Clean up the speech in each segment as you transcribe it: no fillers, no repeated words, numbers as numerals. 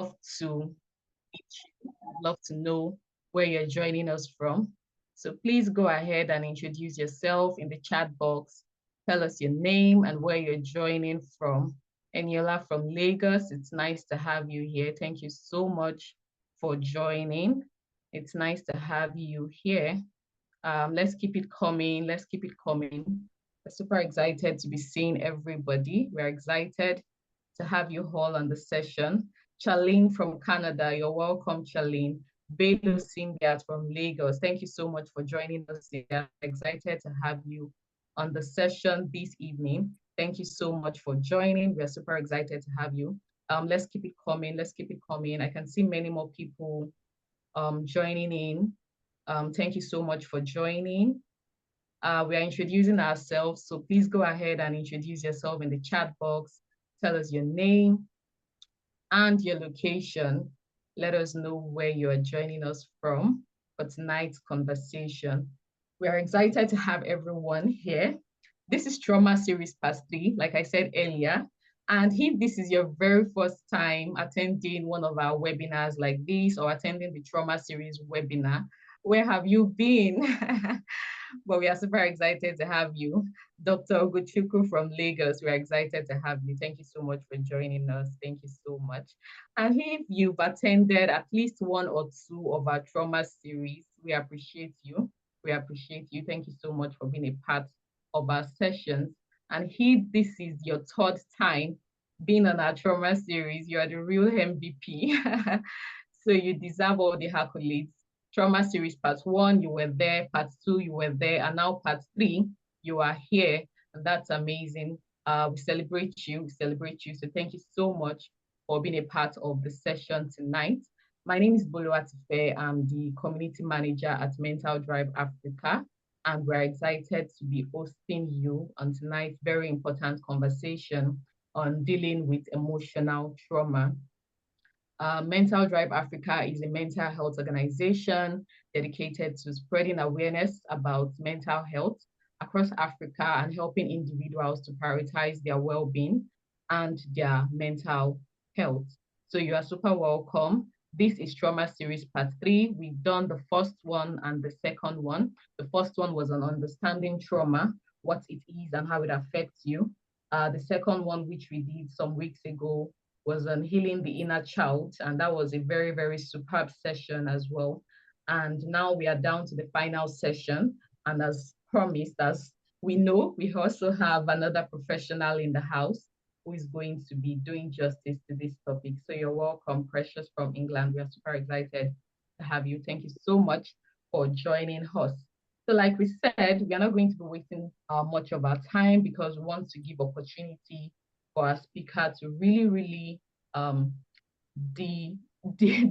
love to love to know where you're joining us from. So please go ahead and introduce yourself in the chat box. Tell us your name and where you're joining from. Eniola from Lagos, it's nice to have you here. Thank you so much for joining. It's nice to have you here. Let's keep it coming. Let's keep it coming. We're super excited to be seeing everybody. We're excited to have you all on the session. Charlene from Canada, you're welcome, Charlene. Belo Simbiat from Lagos, thank you so much for joining us here. Excited to have you on the session this evening. Thank you so much for joining. We're super excited to have you. Let's keep it coming. Let's keep it coming. I can see many more people joining in. Thank you so much for joining. We are introducing ourselves, so please go ahead and introduce yourself in the chat box. Tell us your name and your location. Let us know where you are joining us from for tonight's conversation. We are excited to have everyone here. This is Trauma Series Part 3, like I said earlier. And if this is your very first time attending one of our webinars like this or attending the Trauma Series webinar, where have you been? But we are super excited to have you. Dr. Oguchukwu from Lagos, we're excited to have you. Thank you so much for joining us. Thank you so much. And if you've attended at least one or two of our trauma series, we appreciate you. We appreciate you. Thank you so much for being a part of our sessions. And if this is your third time being on our trauma series, you are the real MVP. So you deserve all the accolades. Trauma series part 1, you were there. Part 2, you were there. And now part 3, you are here. And that's amazing. We celebrate you. We celebrate you. So thank you so much for being a part of the session tonight. My name is Bolo Atife. I'm the community manager at Mental Drive Africa. And we're excited to be hosting you on tonight's very important conversation on dealing with emotional trauma. Mental Drive Africa is a mental health organization dedicated to spreading awareness about mental health across Africa and helping individuals to prioritize their well-being and their mental health. So you are super welcome. This is Trauma Series Part 3. We've done the first one and the second one. The first one was on understanding trauma, what it is and how it affects you. The second one, which we did some weeks ago, was on healing the inner child. And that was a very, very superb session as well. And now we are down to the final session. And as promised, as we know, we also have another professional in the house who is going to be doing justice to this topic. So you're welcome, Precious from England. We are super excited to have you. Thank you so much for joining us. So like we said, we are not going to be wasting much of our time because we want to give opportunity for our speaker to really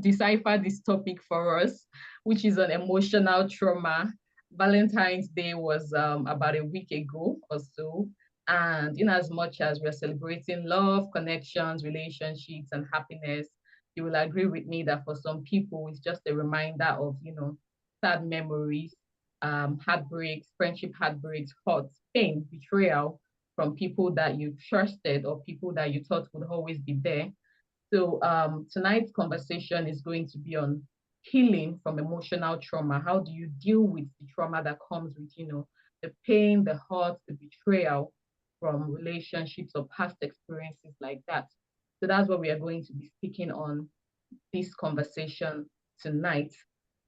decipher this topic for us, which is on emotional trauma. Valentine's Day was about a week ago or so. And in as much as we're celebrating love, connections, relationships, and happiness, you will agree with me that for some people, it's just a reminder of, sad memories, heartbreaks, friendship heartbreaks, hurts, pain, betrayal, from people that you trusted or people that you thought would always be there. So tonight's conversation is going to be on healing from emotional trauma. How do you deal with the trauma that comes with, the pain, the hurt, the betrayal from relationships or past experiences like that? So that's what we are going to be speaking on this conversation tonight.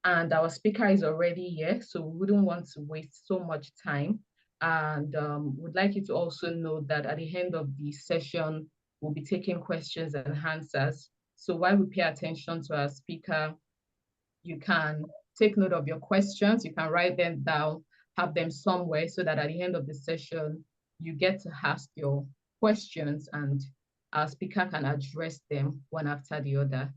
And our speaker is already here, so we wouldn't want to waste so much time. And would like you to also know that at the end of the session, we'll be taking questions and answers. So while we pay attention to our speaker, you can take note of your questions. You can write them down, have them somewhere so that at the end of the session, you get to ask your questions and our speaker can address them one after the other.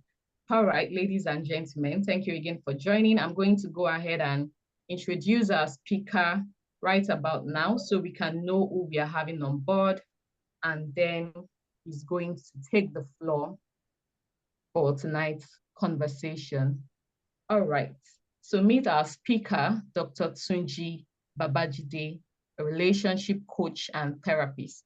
All right, ladies and gentlemen, thank you again for joining. I'm going to go ahead and introduce our speaker right about now so we can know who we are having on board, and then he's going to take the floor for tonight's conversation. All right, so meet our speaker, Dr. Tunji Babajide, a relationship coach and therapist.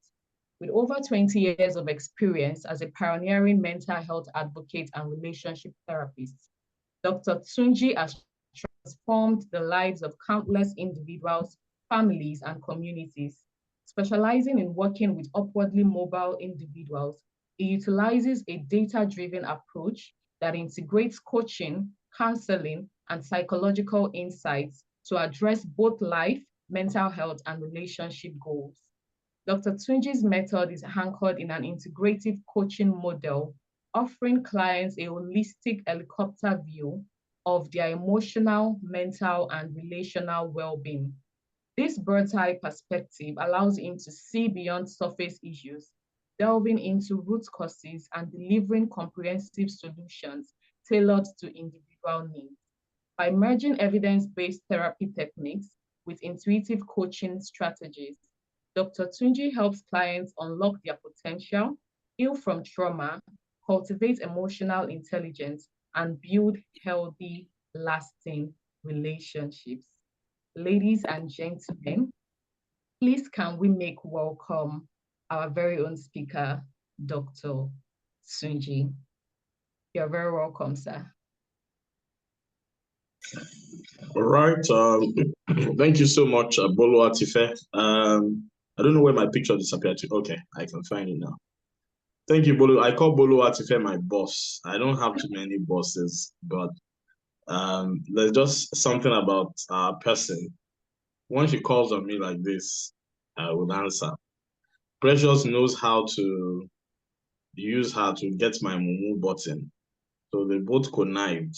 With over 20 years of experience as a pioneering mental health advocate and relationship therapist, Dr. Tunji has transformed the lives of countless individuals, families, and communities. Specializing in working with upwardly mobile individuals, he utilizes a data-driven approach that integrates coaching, counseling, and psychological insights to address both life, mental health, and relationship goals. Dr. Tunji's method is anchored in an integrative coaching model, offering clients a holistic helicopter view of their emotional, mental, and relational well-being. This bird's-eye perspective allows him to see beyond surface issues, delving into root causes and delivering comprehensive solutions tailored to individual needs. By merging evidence-based therapy techniques with intuitive coaching strategies, Dr. Tunji helps clients unlock their potential, heal from trauma, cultivate emotional intelligence, and build healthy, lasting relationships. Ladies and gentlemen, please can we make welcome our very own speaker, Dr. Tunji. You're very welcome, sir. All right. Thank you so much, Bolo Atife. I don't know where my picture disappeared to. Okay, I can find it now. Thank you, Bolo. I call Bolo Atife my boss. I don't have too many bosses, but there's just something about a person. Once she calls on me like this, I would answer. Precious knows how to use her to get my mumu button. So they both connived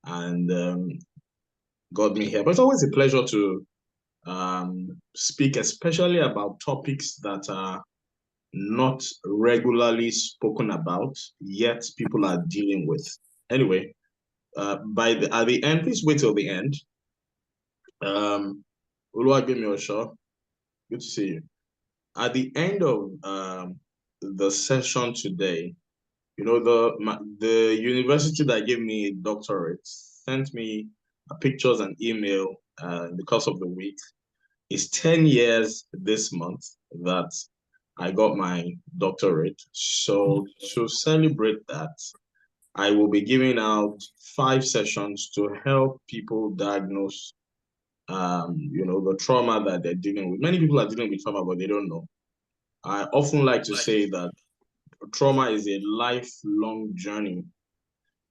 and got me here. But it's always a pleasure to speak, especially about topics that are not regularly spoken about, yet people are dealing with. Anyway, at the end, please wait till the end. Oluwagbemi Osho, good to see you. At the end of the session today, you know, the university that gave me a doctorate sent me pictures and email in the course of the week. It's 10 years this month that I got my doctorate. So to celebrate that, I will be giving out 5 sessions to help people diagnose, you know, the trauma that they're dealing with. Many people are dealing with trauma, but they don't know. I often like to say that trauma is a lifelong journey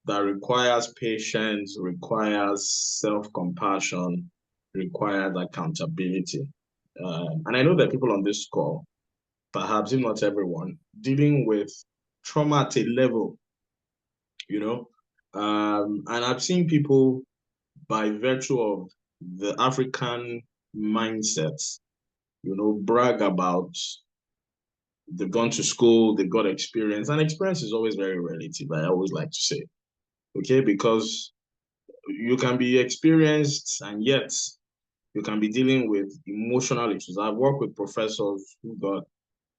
that requires patience, requires self-compassion, requires accountability. And I know that people on this call, perhaps if not everyone, dealing with trauma at a level, you know. And I've seen people, by virtue of the African mindset, you know, brag about they've gone to school, they've got experience, and experience is always very relative, I always like to say, okay, because you can be experienced and yet you can be dealing with emotional issues. I've worked with professors who got,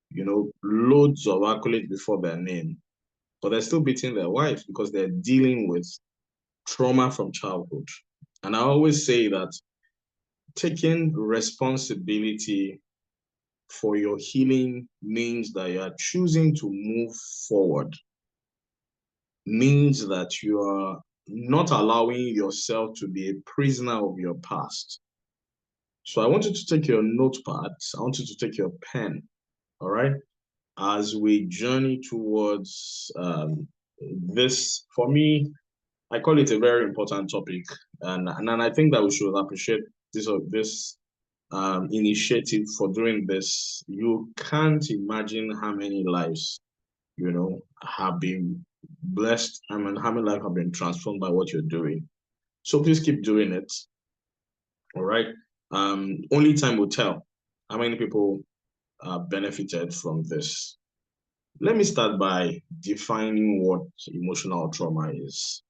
you know, loads of accolades before their name, but they're still beating their wives because they're dealing with trauma from childhood. And I always say that taking responsibility for your healing means that you are choosing to move forward, means that you are not allowing yourself to be a prisoner of your past. So I want you to take your notepad, I want you to take your pen, all right, as we journey towards this. For me, I call it a very important topic, and I think that we should appreciate this initiative for doing this. You can't imagine how many lives, you know, have been blessed. I mean, how many lives have been transformed by what you're doing. So please keep doing it. All right. Only time will tell how many people benefited from this. Let me start by defining what emotional trauma is.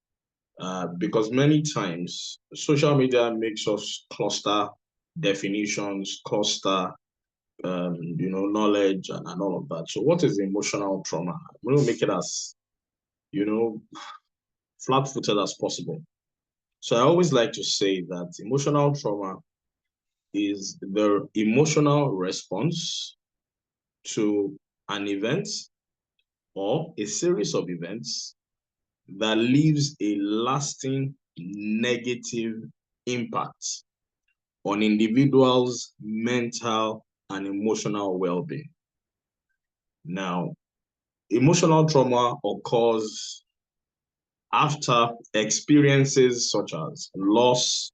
Because many times social media makes us cluster definitions, cluster you know, knowledge and all of that. So what is emotional trauma? I'm going to make it as, you know, flat-footed as possible. So I always like to say that emotional trauma is the emotional response to an event or a series of events that leaves a lasting negative impact on individuals' mental and emotional well-being. Now, emotional trauma occurs after experiences such as loss,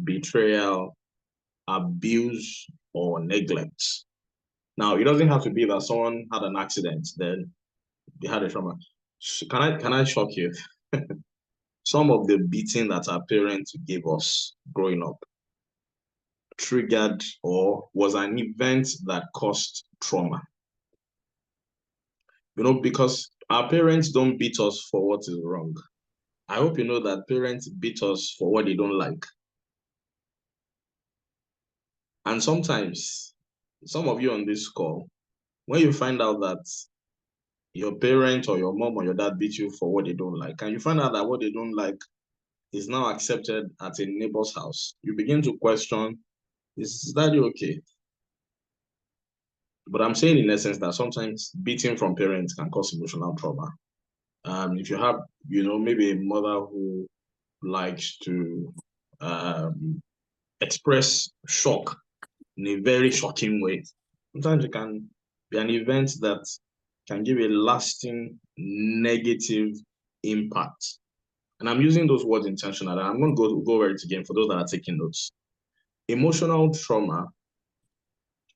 betrayal, abuse, or neglect. Now, it doesn't have to be that someone had an accident, then they had a trauma. Can I shock you? Some of the beating that our parents gave us growing up triggered or was an event that caused trauma. Because our parents don't beat us for what is wrong. I hope you know that parents beat us for what they don't like. And sometimes, some of you on this call, when you find out that your parent or your mom or your dad beat you for what they don't like, and you find out that what they don't like is now accepted at a neighbor's house, you begin to question, is that okay? But I'm saying in essence that sometimes beating from parents can cause emotional trauma. If you have, maybe a mother who likes to express shock in a very shocking way, sometimes it can be an event that can give a lasting negative impact. And I'm using those words intentionally. I'm going to go over it again for those that are taking notes. Emotional trauma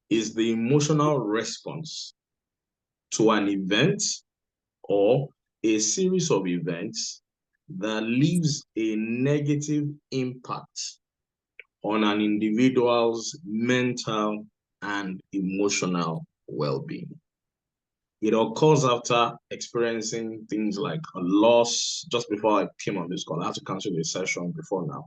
is the emotional response to an event or a series of events that leaves a negative impact on an individual's mental and emotional well-being. It occurs after experiencing things like a loss. Just before I came on this call, I had to cancel the session before now.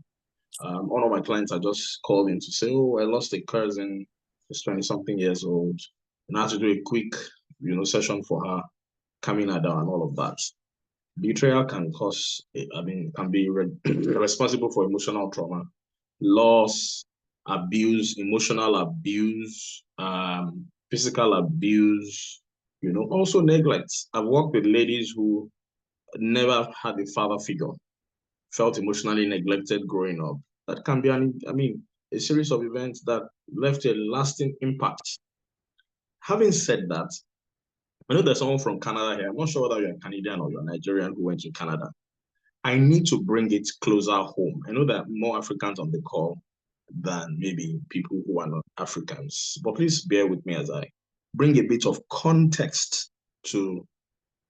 One of my clients, I just called in to say, oh, I lost a cousin. She's 20-something years old. And I had to do a quick, session for her, calming her down and all of that. Betrayal can can be responsible for emotional trauma, loss, abuse, emotional abuse, physical abuse, also neglect. I've worked with ladies who never had a father figure, felt emotionally neglected growing up. That can be a series of events that left a lasting impact. Having said that, I know there's someone from Canada here. I'm not sure whether you're Canadian or you're Nigerian who went to Canada. I need to bring it closer home. I know there are more Africans on the call than maybe people who are not Africans, but please bear with me as I bring a bit of context to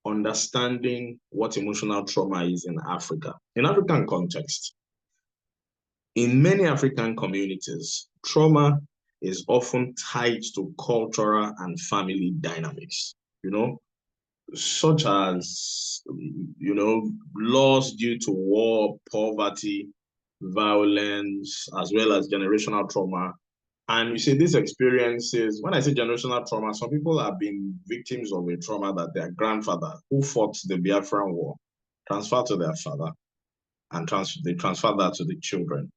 understanding what emotional trauma is in Africa. In African context, in many African communities, trauma is often tied to cultural and family dynamics, such as, loss due to war, poverty, violence, as well as generational trauma. And you see these experiences, when I say generational trauma, some people have been victims of a trauma that their grandfather, who fought the Biafran War, transferred to their father, and they transferred that to the children.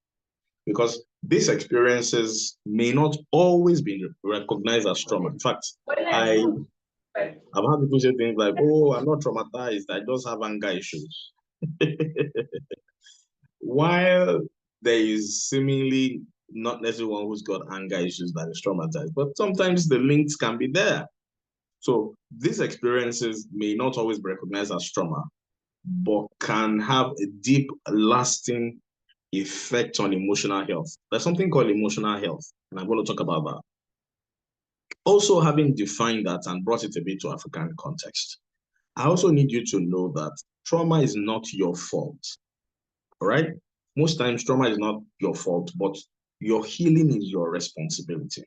Because these experiences may not always be recognized as trauma. In fact, I've had people say things like, oh, I'm not traumatized, I just have anger issues. While there is seemingly not necessarily one who's got anger issues that is traumatized, but sometimes the links can be there. So these experiences may not always be recognized as trauma, but can have a deep, lasting effect on emotional health. There's something called emotional health, and I'm going to talk about that. Also, having defined that and brought it a bit to African context, I also need you to know that trauma is not your fault, all right? Most times, trauma is not your fault, but your healing is your responsibility.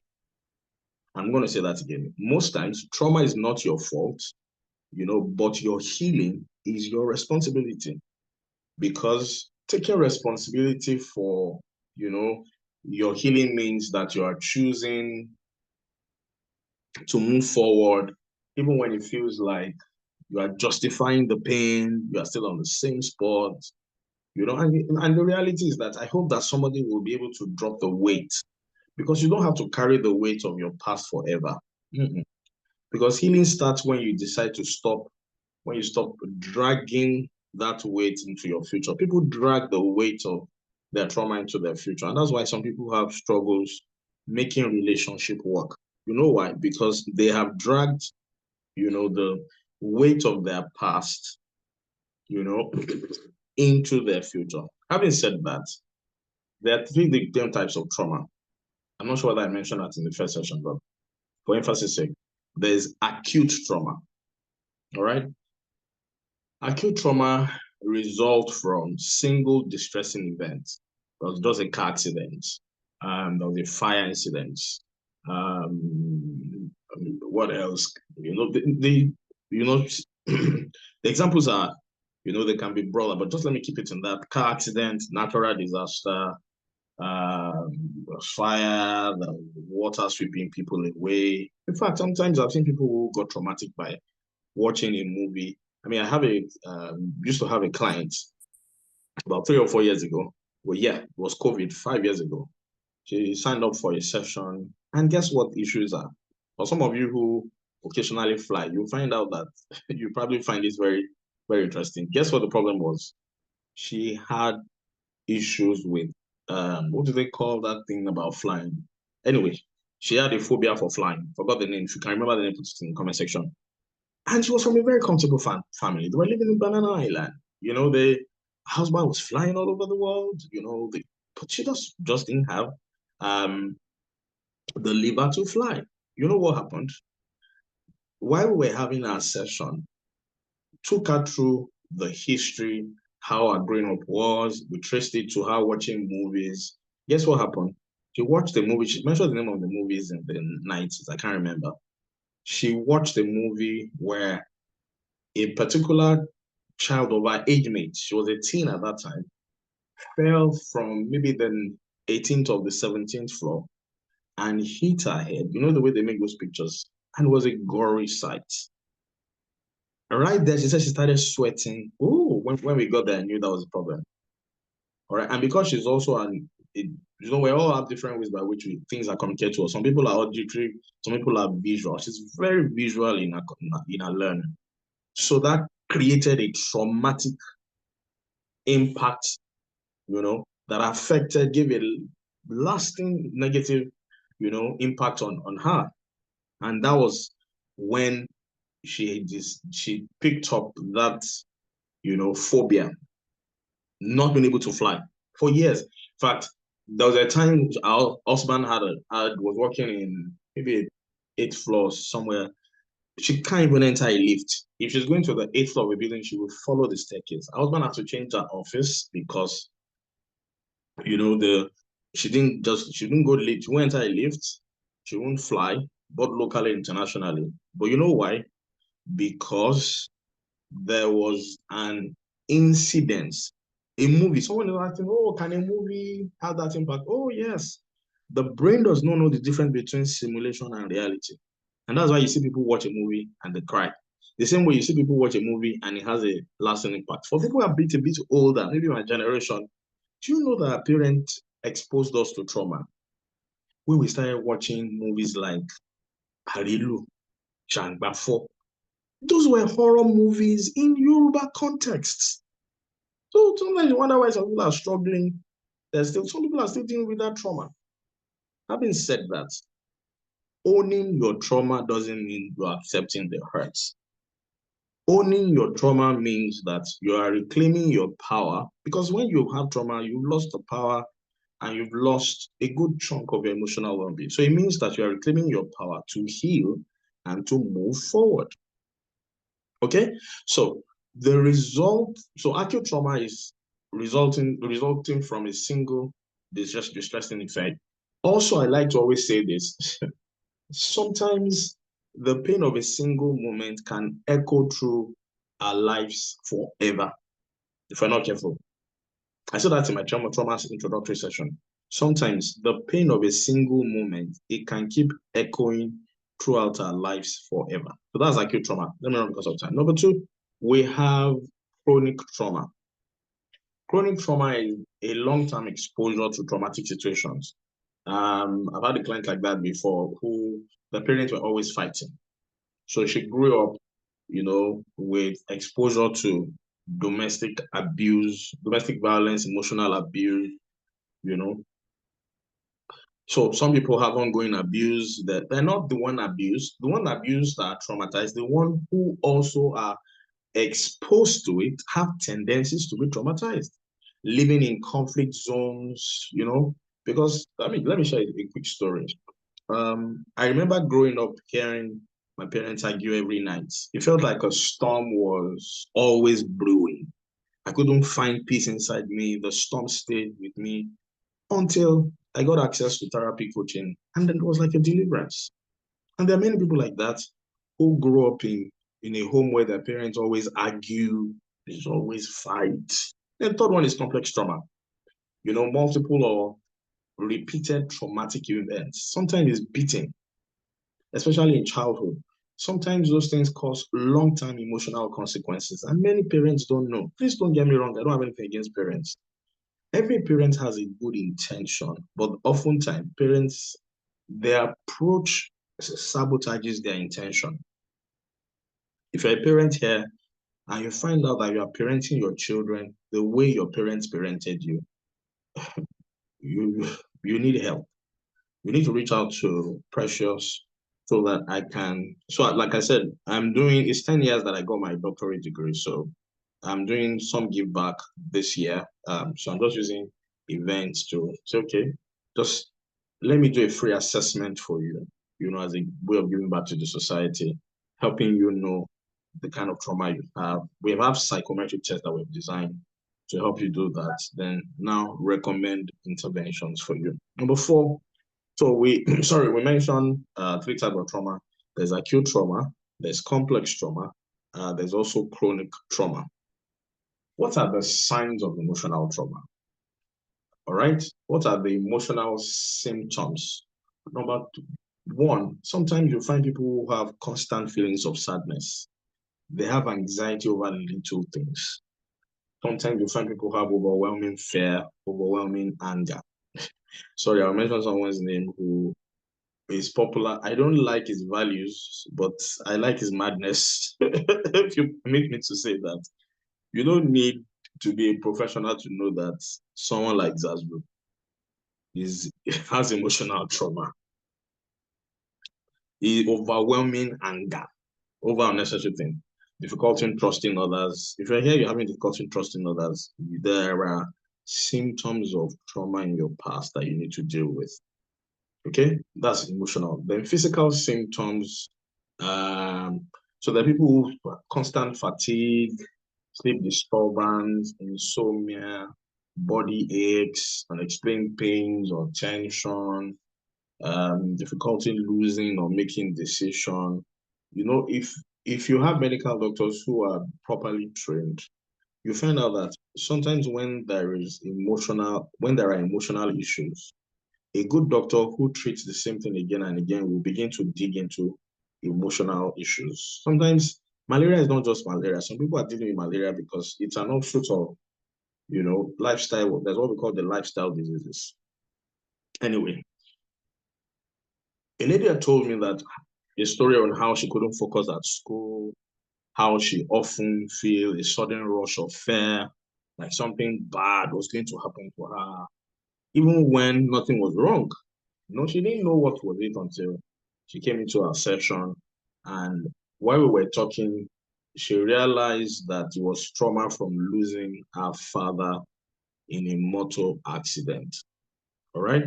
I'm going to say that again. Most times, trauma is not your fault, but your healing is your responsibility. Because taking responsibility for, your healing means that you are choosing to move forward, even when it feels like you are justifying the pain, you are still on the same spot, and the reality is that I hope that somebody will be able to drop the weight, because you don't have to carry the weight of your past forever. Because healing starts when you decide to stop, when you stop dragging that weight into your future. People drag the weight of their trauma into their future. And that's why some people have struggles making relationship work. You know why? Because they have dragged, the weight of their past, into their future. Having said that, there are three different types of trauma. I'm not sure whether I mentioned that in the first session, but for emphasis sake, there's acute trauma. All right. Acute trauma results from single distressing events. There was just a car accident. There was a fire incident. What else? The examples are, they can be broader, but just let me keep it in that: car accident, natural disaster, fire, the water sweeping people away. In fact, sometimes I've seen people who got traumatic by watching a movie. I mean, used to have a client about 3 or 4 years ago. Well, yeah, it was COVID 5 years ago. She signed up for a session, and guess what the issues are? For some of you who occasionally fly, you'll find out that you probably find this very, very interesting. Guess what the problem was? She had issues with what do they call that thing about flying? Anyway, she had a phobia for flying. Forgot the name. If you can remember the name, put it in the comment section. And she was from a very comfortable family. They were living in Banana Island. The husband was flying all over the world. But she just didn't have um, the liver to fly. You know what happened? While we were having our session, took her through the history, how her growing up was. We traced it to her watching movies. Guess what happened? She watched the movie. She mentioned the name of the movies in the 90s. I can't remember. She watched a movie where a particular child of her age mate, she was a teen at that time, fell from maybe the 18th of the 17th floor and hit her head. You know the way they make those pictures? And it was a gory sight. Right there, she said she started sweating. Oh, when we got there, I knew that was a problem. All right. And because she's also we all have different ways by which things are communicated to us. Some people are auditory, some people are visual. She's very visual in her learning. So that created a traumatic impact, that affected, gave a lasting negative, impact on her. And that was when she picked up that, phobia, not being able to fly for years. In fact, there was a time our husband was working in maybe 8th floor somewhere. She can't even enter a lift. If she's going to the 8th floor of a building, she will follow the staircase. Our husband had to change her office because she didn't go lift. She went enter a lift. She won't fly, both locally and internationally. But you know why? Because there was an incident, a movie. Someone is asking, oh, can a movie have that impact? Oh, yes. The brain does not know the difference between simulation and reality. And that's why you see people watch a movie and they cry. The same way you see people watch a movie and it has a lasting impact. For people who are a bit older, maybe my generation, do you know that our parents exposed us to trauma? When we started watching movies like Harilu, Jangbafo, those were horror movies in Yoruba contexts. So sometimes you wonder why some people are struggling. Some people are still dealing with that trauma. Having said that, owning your trauma doesn't mean you're accepting the hurts. Owning your trauma means that you are reclaiming your power, because when you have trauma, you've lost the power and you've lost a good chunk of your emotional well-being. So it means that you are reclaiming your power to heal and to move forward. Okay? So acute trauma is resulting from a single distressing effect. Also, I like to always say this. Sometimes the pain of a single moment can echo through our lives forever if we're not careful. I said that in my trauma introductory session. Sometimes the pain of a single moment, it can keep echoing throughout our lives forever. So that's acute trauma. Let me run because of time. Number two, we have chronic trauma. Chronic trauma is a long-term exposure to traumatic situations. I've had a client like that before who the parents were always fighting. So she grew up, with exposure to domestic abuse, domestic violence, emotional abuse, you know. So some people have ongoing abuse that they're not the one abused. The one abused are traumatized. The one who also are exposed to it have tendencies to be traumatized, living in conflict zones, because let me share a quick story. I remember growing up hearing my parents argue every night. It felt like a storm was always brewing. I couldn't find peace inside me. The storm stayed with me until I got access to therapy coaching, and then it was like a deliverance. And there are many people like that who grow up in a home where their parents always argue, there's always fight. The third one is complex trauma. Multiple or repeated traumatic events. Sometimes it's beating, especially in childhood. Sometimes those things cause long-term emotional consequences, and many parents don't know. Please don't get me wrong, I don't have anything against parents. Every parent has a good intention, but oftentimes parents, their approach sabotages their intention. If you're a parent here and you find out that you are parenting your children the way your parents parented you, you you need help. You need to reach out to Precious so that I can. So, like I said, it's 10 years that I got my doctorate degree. So, I'm doing some give back this year. So, I'm just using events to say, okay, just let me do a free assessment for you, as a way of giving back to the society, helping you know the kind of trauma you have. We have psychometric tests that we've designed to help you do that. Then now recommend interventions for you. Number four, so we mentioned three types of trauma. There's acute trauma, there's complex trauma, there's also chronic trauma. What are the signs of emotional trauma? All right. What are the emotional symptoms? Number one, sometimes you find people who have constant feelings of sadness. They have anxiety over little things. Sometimes you find people who have overwhelming fear, overwhelming anger. Sorry, I'll mention someone's name who is popular. I don't like his values, but I like his madness. If you permit me to say that, you don't need to be a professional to know that someone like Zasbu has emotional trauma. He overwhelming anger over unnecessary thing, difficulty in trusting others. If you're here, you're having difficulty in trusting others, there are symptoms of trauma in your past that you need to deal with. Okay, that's emotional. Then physical symptoms. So there are people who have constant fatigue, sleep disturbance, insomnia, body aches, unexplained pains or tension, difficulty losing or making decision. If you have medical doctors who are properly trained, you find out that sometimes when there are emotional issues, a good doctor who treats the same thing again and again will begin to dig into emotional issues. Sometimes malaria is not just malaria. Some people are dealing with malaria because it's an offshoot of, lifestyle. That's what we call the lifestyle diseases. Anyway, a lady had told me that a story on how she couldn't focus at school, how she often feel a sudden rush of fear, like something bad was going to happen to her, even when nothing was wrong. She didn't know what was it until she came into our session. And while we were talking, she realized that it was trauma from losing her father in a motor accident. All right.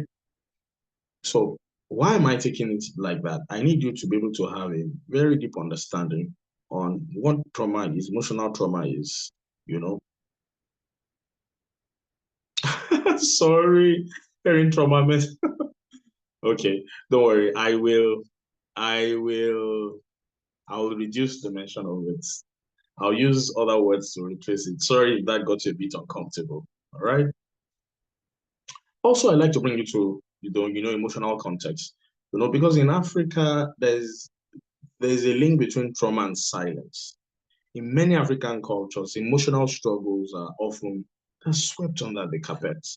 So why am I taking it like that? I need you to be able to have a very deep understanding on what trauma is, emotional trauma is, you know. Sorry, hearing trauma. Okay, don't worry. I will, I will reduce the mention of it. I'll use other words to replace it. Sorry if that got you a bit uncomfortable. All right. Also, I like to bring you to emotional context. Because in Africa, there's a link between trauma and silence. In many African cultures, emotional struggles are often swept under the carpet.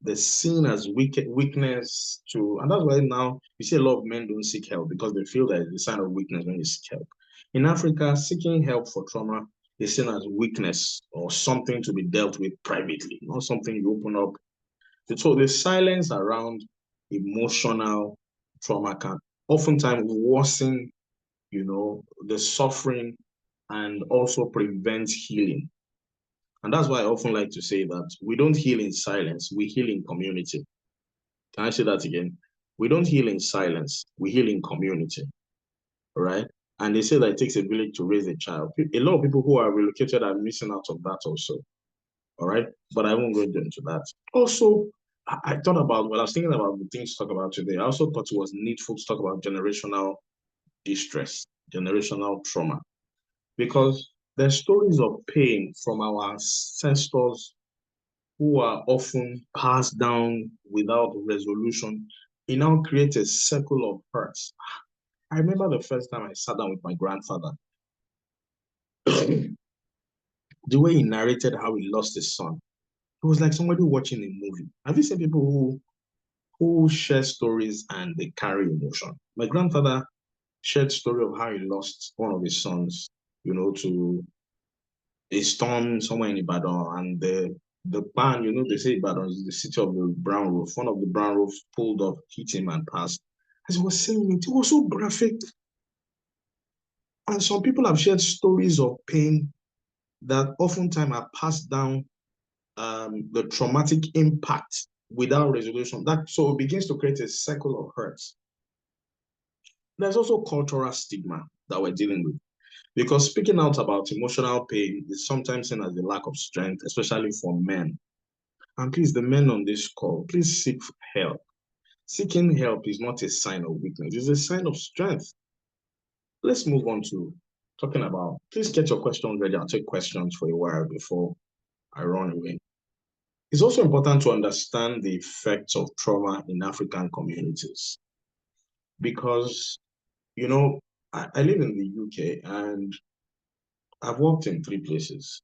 They're seen as weakness and that's why now you see a lot of men don't seek help because they feel that it's a sign of weakness when you seek help. In Africa, seeking help for trauma is seen as weakness or something to be dealt with privately, not something you open up. So the silence around emotional trauma can oftentimes worsen, the suffering and also prevent healing. And that's why I often like to say that we don't heal in silence, we heal in community. Can I say that again? We don't heal in silence, we heal in community, right? And they say that it takes a village to raise a child. A lot of people who are relocated are missing out of that also, all right? But I won't go into that. Also, I thought about, when I was thinking about the things to talk about today, I also thought it was needful to talk about generational distress, generational trauma, because there's stories of pain from our ancestors who are often passed down without resolution. It now creates a circle of hurts. I remember the first time I sat down with my grandfather, the way he narrated how he lost his son. It was like somebody watching a movie. Have you seen people who share stories and they carry emotion? My grandfather shared story of how he lost one of his sons, to a storm somewhere in Ibadan, and the ban, they say Ibadan is the city of the brown roof. One of the brown roofs pulled off, hit him, and passed. As he was saying it was so graphic. And some people have shared stories of pain that oftentimes are passed down, the traumatic impact without resolution. That so it begins to create a cycle of hurts. There's also cultural stigma that we're dealing with. Because speaking out about emotional pain is sometimes seen as a lack of strength, especially for men. And please, the men on this call, please seek help. Seeking help is not a sign of weakness, it's a sign of strength. Let's move on to talking about, please get your questions ready. I'll take questions for a while before I run away. It's also important to understand the effects of trauma in African communities because, I live in the UK and I've worked in 3 places.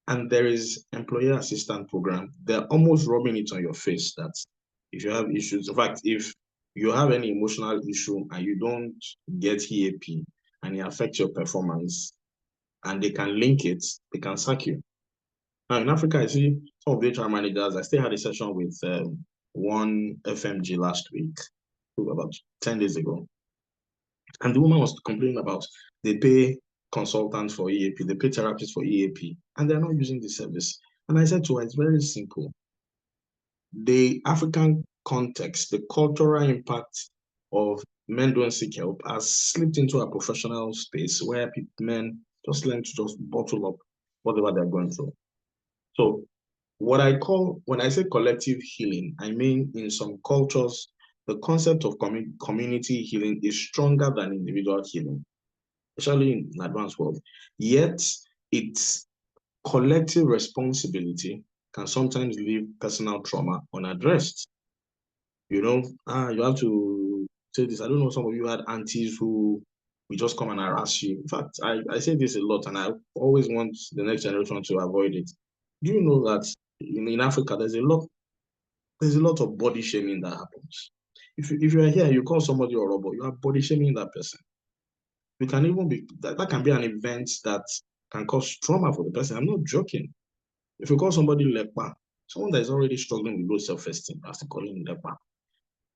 And there is employer assistance program. They're almost rubbing it on your face that if you have issues, in fact, if you have any emotional issue and you don't get EAP and it affects your performance and they can link it, they can sack you. Now in Africa, I see some of the HR managers. I still had a session with one FMG last week, about 10 days ago. And the woman was complaining about they pay consultants for EAP, they pay therapists for EAP, and they're not using the service. And I said to her, it's very simple. The African context, the cultural impact of men don't seek help has slipped into a professional space where men just learn to just bottle up whatever they're going through. So what I call, when I say collective healing, I mean in some cultures, the concept of community healing is stronger than individual healing, especially in advanced world. Yet, its collective responsibility can sometimes leave personal trauma unaddressed. You have to say this. I don't know, some of you had aunties who will just come and harass you. In fact, I say this a lot, and I always want the next generation to avoid it. Do you know that in Africa, there's a lot of body shaming that happens. If you are here, you call somebody a robot, you are body shaming that person. You can even be that can be an event that can cause trauma for the person. I'm not joking. If you call somebody lepa, someone that is already struggling with low self-esteem, has to call him lepa.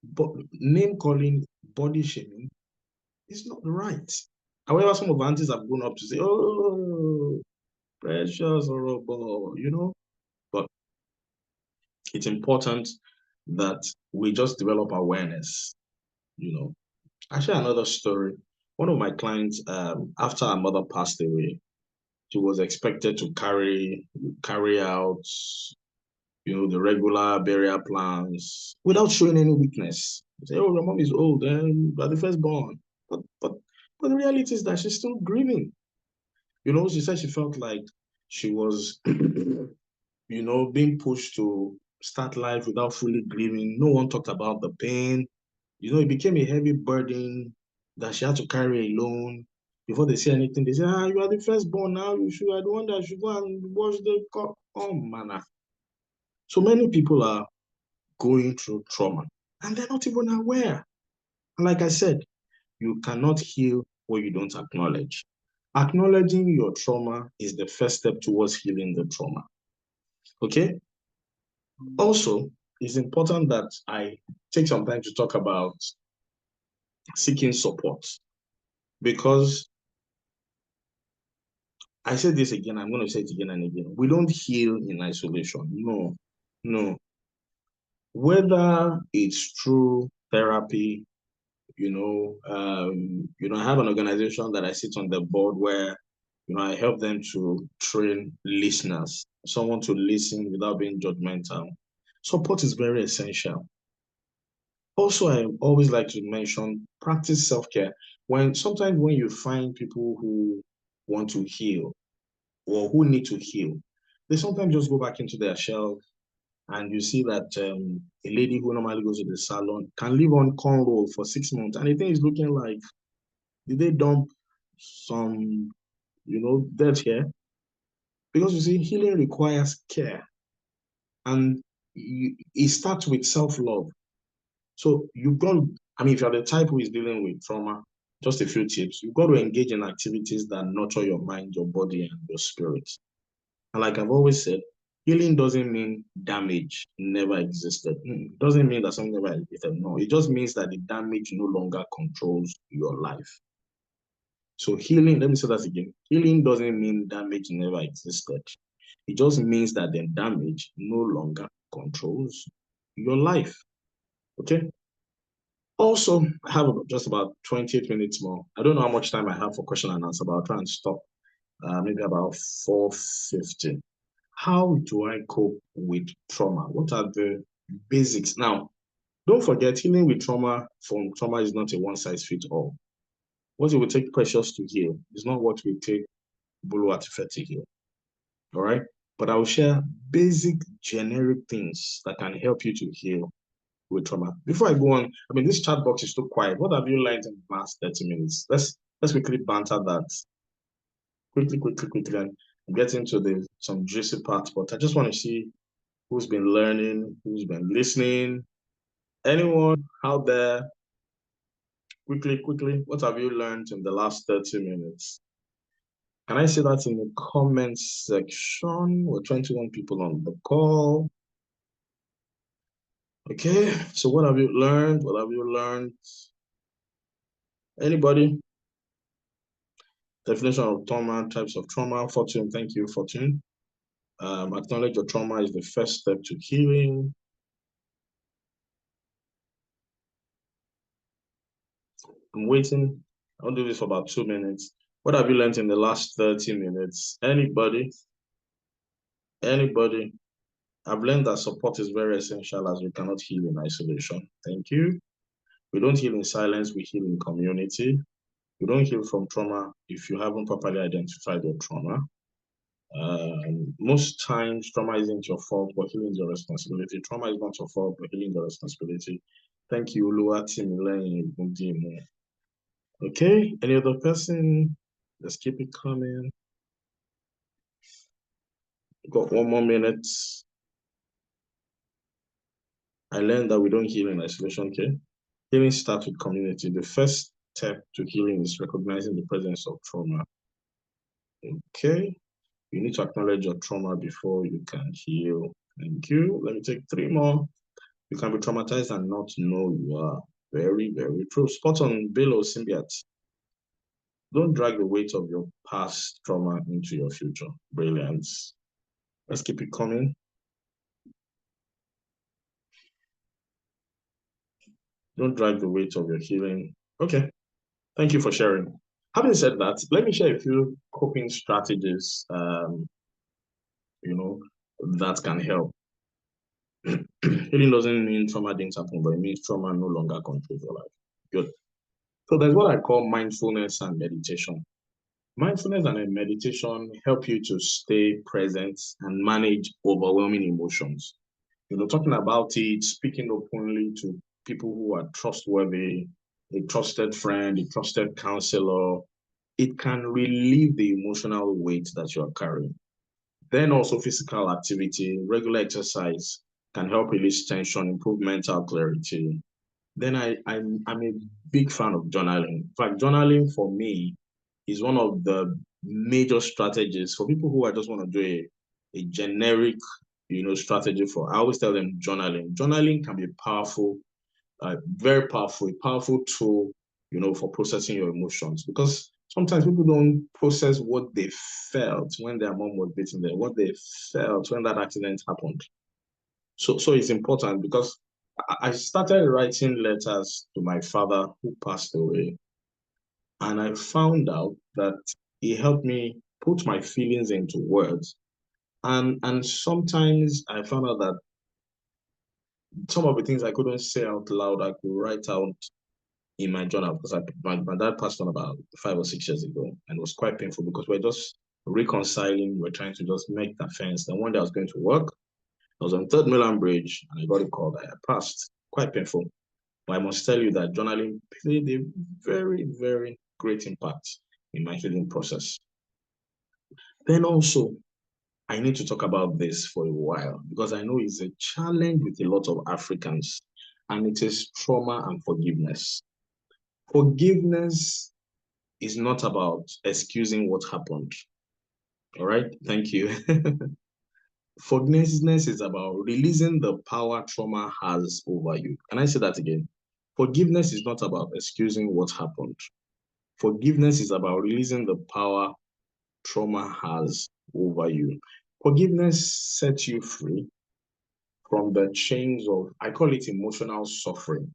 But name calling, body shaming is not right. However, some of the aunties have grown up to say, "Oh, precious horrible," But it's important that we just develop awareness. I share another story. One of my clients, after her mother passed away, she was expected to carry out, the regular burial plans without showing any weakness. Say, "Oh, your mom is old, and you are the firstborn." But the reality is that she's still grieving. She said she felt like she was, being pushed to start life without fully grieving. No one talked about the pain. It became a heavy burden that she had to carry alone. Before they say anything, they say, you are the firstborn now. You are the one that should go and watch the cup. Oh, man. So many people are going through trauma and they're not even aware. And like I said, you cannot heal what you don't acknowledge. Acknowledging your trauma is the first step towards healing the trauma. Okay? Also, it's important that I take some time to talk about seeking support, because I said this again, I'm going to say it again and again. We don't heal in isolation. No, no. Whether it's through therapy, I have an organization that I sit on the board where, I help them to train listeners, someone to listen without being judgmental. Support is very essential. Also, I always like to mention practice self-care. Sometimes when you find people who want to heal or who need to heal, they sometimes just go back into their shell, and you see that a lady who normally goes to the salon can live on cornrow for 6 months, and the thing is looking like, did they dump some, dirt here? Because you see, healing requires care, and it starts with self-love. So you've got, if you're the type who is dealing with trauma, just a few tips. You've got to engage in activities that nurture your mind, your body, and your spirit. And like I've always said, healing doesn't mean damage never existed. It doesn't mean that something never existed. No, it just means that the damage no longer controls your life. So healing, let me say that again. Healing doesn't mean damage never existed. It just means that the damage no longer controls your life. Okay? Also, I have just about 28 minutes more. I don't know how much time I have for question and answer, but I'll try and stop maybe about 4:50. How do I cope with trauma? What are the basics? Now, don't forget, healing with trauma from trauma is not a one-size-fits-all. What it will take Precious to heal is not what will take Buluwatife to heal. All right? But I will share basic generic things that can help you to heal with trauma. Before I go on, this chat box is too quiet. What have you learned in the last 30 minutes? Let's quickly banter that. Quickly, and get into some juicy parts. But I just want to see who's been learning, who's been listening. Anyone out there? Quickly, what have you learned in the last 30 minutes? Can I see that in the comments section? We're 21 people on the call. Okay, so what have you learned? What have you learned? Anybody? Definition of trauma, types of trauma. Fortune, thank you, Fortune. Acknowledge your trauma is the first step to healing. I'm waiting. I'll do this for about 2 minutes. What have you learned in the last 30 minutes? Anybody? Anybody? I've learned that support is very essential, as we cannot heal in isolation. Thank you. We don't heal in silence, we heal in community. You don't heal from trauma if you haven't properly identified your trauma. Most times, trauma isn't your fault, but healing is your responsibility. Trauma is not your fault, but healing is your responsibility. Thank you, Oluwati Mileyin. Okay, any other person? Let's keep it coming. Got 1 more minute. I learned that we don't heal in isolation, okay? Healing starts with community. The first step to healing is recognizing the presence of trauma. Okay, you need to acknowledge your trauma before you can heal. Thank you. Let me take 3 more. You can be traumatized and not know you are. Very, very true. Spot on, Bello Symbiat. Don't drag the weight of your past trauma into your future. Brilliant. Let's keep it coming. Don't drag the weight of your healing. Okay. Thank you for sharing. Having said that, let me share a few coping strategies, that can help. Healing doesn't mean trauma didn't happen, but it means trauma no longer controls your life. Good. So there's what I call mindfulness and meditation. Mindfulness and meditation help you to stay present and manage overwhelming emotions. Talking about it, speaking openly to people who are trustworthy, a trusted friend, a trusted counselor, it can relieve the emotional weight that you are carrying. Then also physical activity, regular exercise can help release tension, improve mental clarity. Then I'm a big fan of journaling. In fact, journaling for me is one of the major strategies for people who I just want to do a generic, strategy for. I always tell them journaling. Journaling can be powerful, very powerful, a powerful tool, for processing your emotions. Because sometimes people don't process what they felt when their mom was beating them, what they felt when that accident happened. So it's important because I started writing letters to my father who passed away, and I found out that he helped me put my feelings into words. And sometimes I found out that some of the things I couldn't say out loud, I could write out in my journal because my dad passed on about 5 or 6 years ago, and it was quite painful because we're just reconciling, we're trying to just make that fence. Then one day I was going to work, I was on Third Milan Bridge, and I got a call that I had passed. Quite painful. But I must tell you that journaling played a very, very great impact in my healing process. Then also, I need to talk about this for a while because I know it's a challenge with a lot of Africans, and it is trauma and forgiveness. Forgiveness is not about excusing what happened. All right, thank you. Forgiveness is about releasing the power trauma has over you. Can I say that again? Forgiveness is not about excusing what happened. Forgiveness is about releasing the power trauma has over you. Forgiveness sets you free from the chains of, I call it emotional suffering.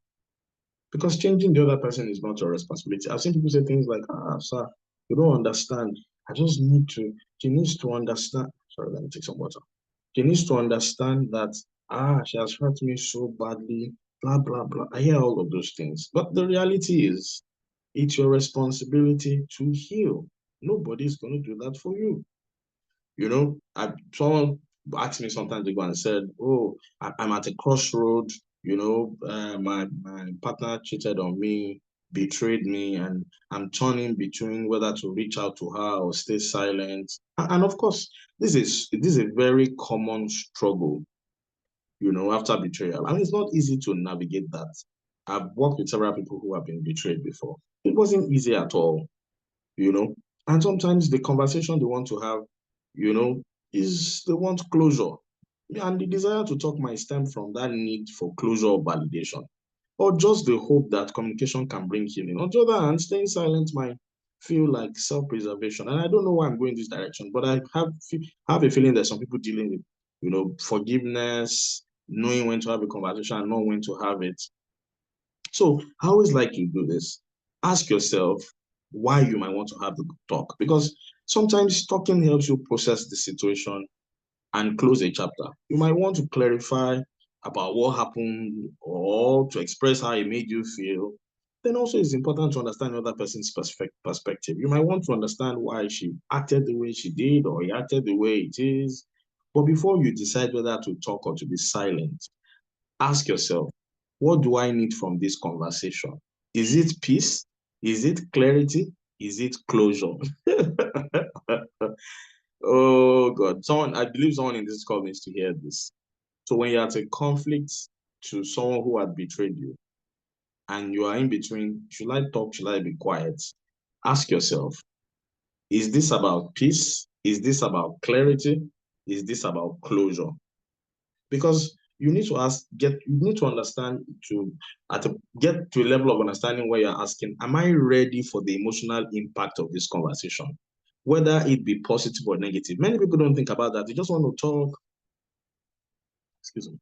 Because changing the other person is not your responsibility. I've seen people say things like, sir, you don't understand. I just need to, she needs to understand. Sorry, let me take some water. She needs to understand that, she has hurt me so badly, blah, blah, blah. I hear all of those things. But the reality is, it's your responsibility to heal. Nobody's going to do that for you. Someone asked me sometimes ago and said, "Oh, I'm at a crossroad. My partner cheated on me, betrayed me, and I'm turning between whether to reach out to her or stay silent." And of course, this is a very common struggle. After betrayal, and it's not easy to navigate that. I've worked with several people who have been betrayed before. It wasn't easy at all you know. And sometimes the conversation they want to have, you know, is they want closure. And the desire to talk might stem from that need for closure or validation, or just the hope that communication can bring healing. On the other hand, staying silent might feel like self-preservation. And I don't know why I'm going this direction, but I have a feeling that some people dealing with, forgiveness, knowing when to have a conversation and knowing when to have it. So I always like to do this. Ask yourself why you might want to have the talk, because sometimes talking helps you process the situation and close a chapter. You might want to clarify about what happened or to express how it made you feel. Then also it's important to understand another person's perspective. You might want to understand why she acted the way she did or he acted the way it is. But before you decide whether to talk or to be silent, ask yourself, what do I need from this conversation? Is it peace? Is it clarity? Is it closure? Oh God. I believe someone in this call needs to hear this. So when you're at a conflict to someone who had betrayed you and you are in between, should I talk? Should I be quiet? Ask yourself, is this about peace? Is this about clarity? Is this about closure? Because you need to understand get to a level of understanding where you're asking, am I ready for the emotional impact of this conversation? Whether it be positive or negative. Many people don't think about that. They just want to talk. Excuse me.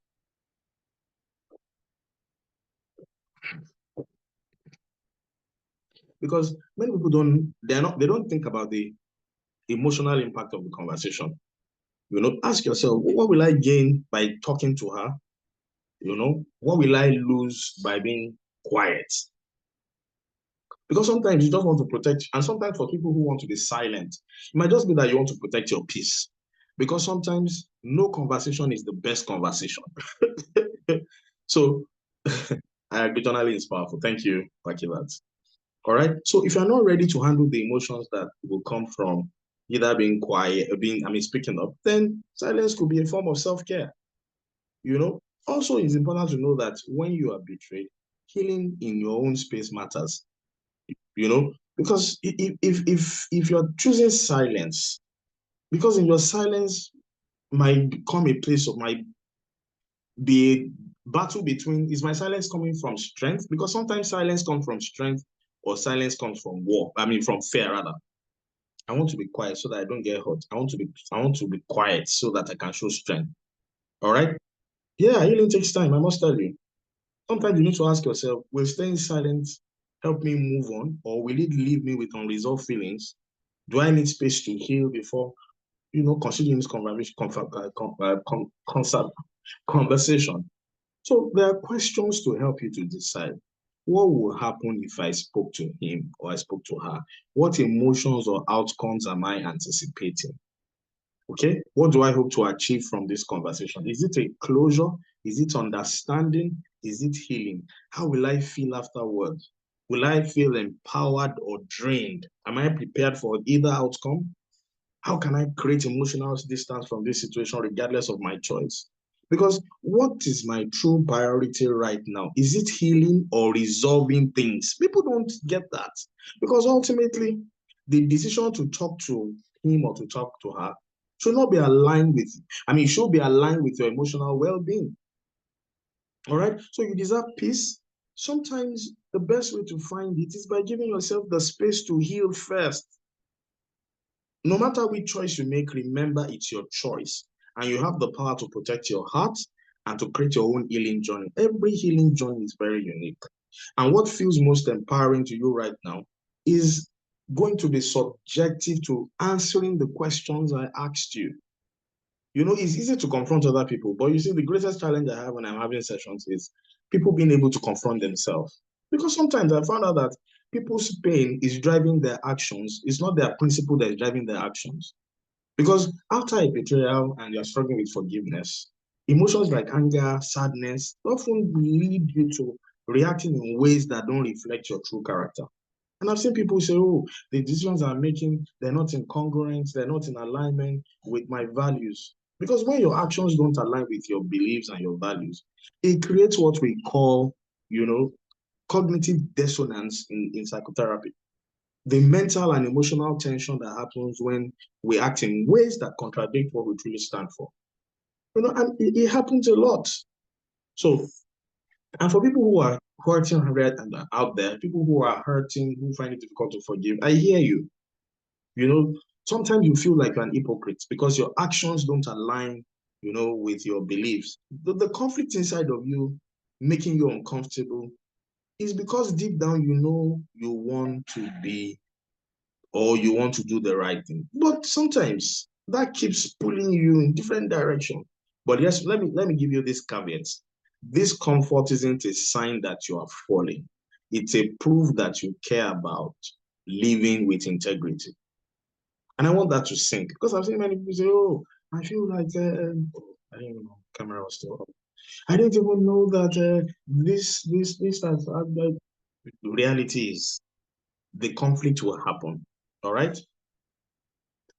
Because many people they don't think about the emotional impact of the conversation. Ask yourself, what will I gain by talking to her? What will I lose by being quiet? Because sometimes you just want to protect, and sometimes for people who want to be silent, it might just be that you want to protect your peace. Because sometimes no conversation is the best conversation. So I agree, journaling is powerful. Thank you, Pakilat. All right. So if you're not ready to handle the emotions that will come from either being quiet, speaking up, then silence could be a form of self-care. Also, it's important to know that when you are betrayed, healing in your own space matters, because if you're choosing silence, because in your silence might become a place of might be a battle between, is my silence coming from strength? Because sometimes silence comes from strength or silence comes from war. I mean, from fear rather. I want to be quiet so that I don't get hurt. I want to be quiet so that I can show strength. All right. Yeah, healing takes time, I must tell you. Sometimes you need to ask yourself, will staying silent help me move on, or will it leave me with unresolved feelings? Do I need space to heal before, considering this conversation? So there are questions to help you to decide what will happen if I spoke to him or I spoke to her. What emotions or outcomes am I anticipating? Okay, what do I hope to achieve from this conversation? Is it a closure? Is it understanding? Is it healing? How will I feel afterwards? Will I feel empowered or drained? Am I prepared for either outcome? How can I create emotional distance from this situation regardless of my choice? Because what is my true priority right now? Is it healing or resolving things? People don't get that, because ultimately the decision to talk to him or to talk to her should not be aligned with, it should be aligned with your emotional well-being. All right. So you deserve peace. Sometimes the best way to find it is by giving yourself the space to heal first. No matter which choice you make, remember it's your choice. And you have the power to protect your heart and to create your own healing journey. Every healing journey is very unique. And what feels most empowering to you right now is going to be subjective to answering the questions I asked you. It's easy to confront other people, but you see, the greatest challenge I have when I'm having sessions is people being able to confront themselves. Because sometimes I found out that people's pain is driving their actions. It's not their principle that is driving their actions. Because after a betrayal and you're struggling with forgiveness, emotions like anger, sadness often lead you to reacting in ways that don't reflect your true character. And I've seen people say, oh, the decisions I'm making, they're not in congruence, they're not in alignment with my values. Because when your actions don't align with your beliefs and your values, it creates what we call, cognitive dissonance in psychotherapy. The mental and emotional tension that happens when we act in ways that contradict what we truly stand for. And it happens a lot. So, and for people who are hurting out there, people who are hurting, who find it difficult to forgive, I hear you. Sometimes you feel like you're an hypocrite because your actions don't align, with your beliefs. The conflict inside of you making you uncomfortable is because deep down you want to be, or you want to do the right thing. But sometimes that keeps pulling you in different directions. But yes, let me give you this caveat. This comfort isn't a sign that you are falling. It's a proof that you care about living with integrity. And I want that to sink, because I've seen many people say, oh, I feel like, I didn't know, camera was still up. I didn't even know that this has, the reality is the conflict will happen. All right.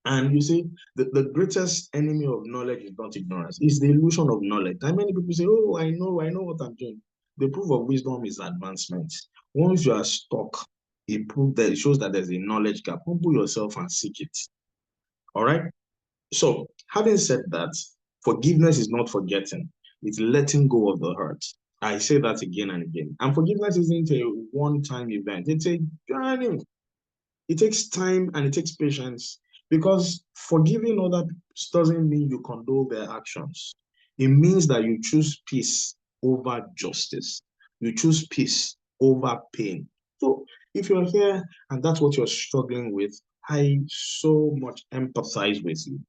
And you see, the greatest enemy of knowledge is not ignorance, it's the illusion of knowledge. And many people say, oh, I know what I'm doing. The proof of wisdom is advancement. Once you are stuck, it shows that there's a knowledge gap. Humble yourself and seek it. All right. So, having said that, forgiveness is not forgetting, it's letting go of the hurt. I say that again and again. And forgiveness isn't a one-time event, it's a journey. It takes time and it takes patience, because forgiving others doesn't mean you condone their actions. It means that you choose peace over justice. You choose peace over pain. So if you're here and that's what you're struggling with, I so much empathize with you.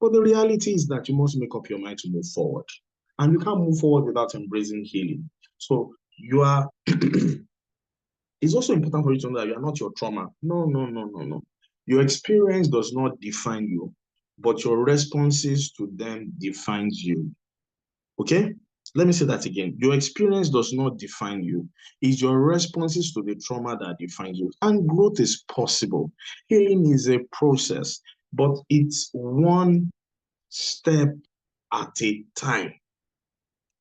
But the reality is that you must make up your mind to move forward. And you can't move forward without embracing healing. So you are it's also important for you to know that you are not your trauma. No, no, no, no, no. Your experience does not define you, but your responses to them defines you. Okay? Let me say that again. Your experience does not define you. It's your responses to the trauma that defines you. And growth is possible. Healing is a process, but it's one step at a time.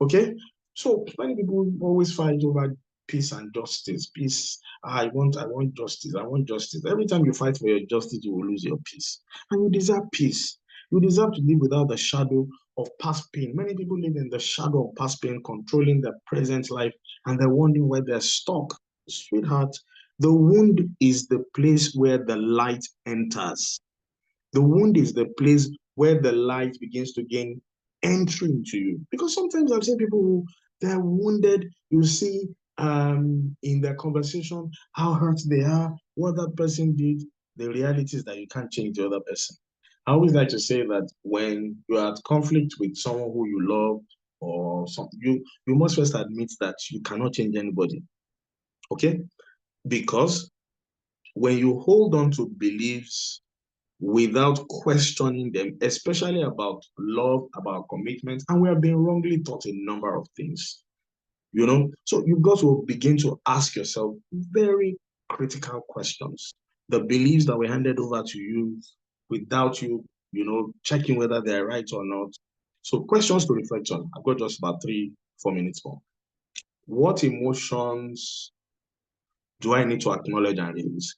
Okay? So many people always fight over peace and justice. Peace. I want justice. I want justice. Every time you fight for your justice, you will lose your peace. And you deserve peace. You deserve to live without the shadow of past pain. Many people live in the shadow of past pain, controlling their present life, and they're wondering why they're stuck. Sweetheart, the wound is the place where the light enters. The wound is the place where the light begins to gain entry into you. Because sometimes I've seen people who they're wounded, you see in their conversation how hurt they are, what that person did. The reality is that you can't change the other person. I always like to say that when you're at conflict with someone who you love or something, you must first admit that you cannot change anybody. Okay? Because when you hold on to beliefs without questioning them, especially about love, about commitment. And we have been wrongly taught a number of things, you know? So you've got to begin to ask yourself very critical questions. The beliefs that were handed over to you without you, checking whether they're right or not. So questions to reflect on. I've got just about 3-4 minutes more. What emotions do I need to acknowledge and release?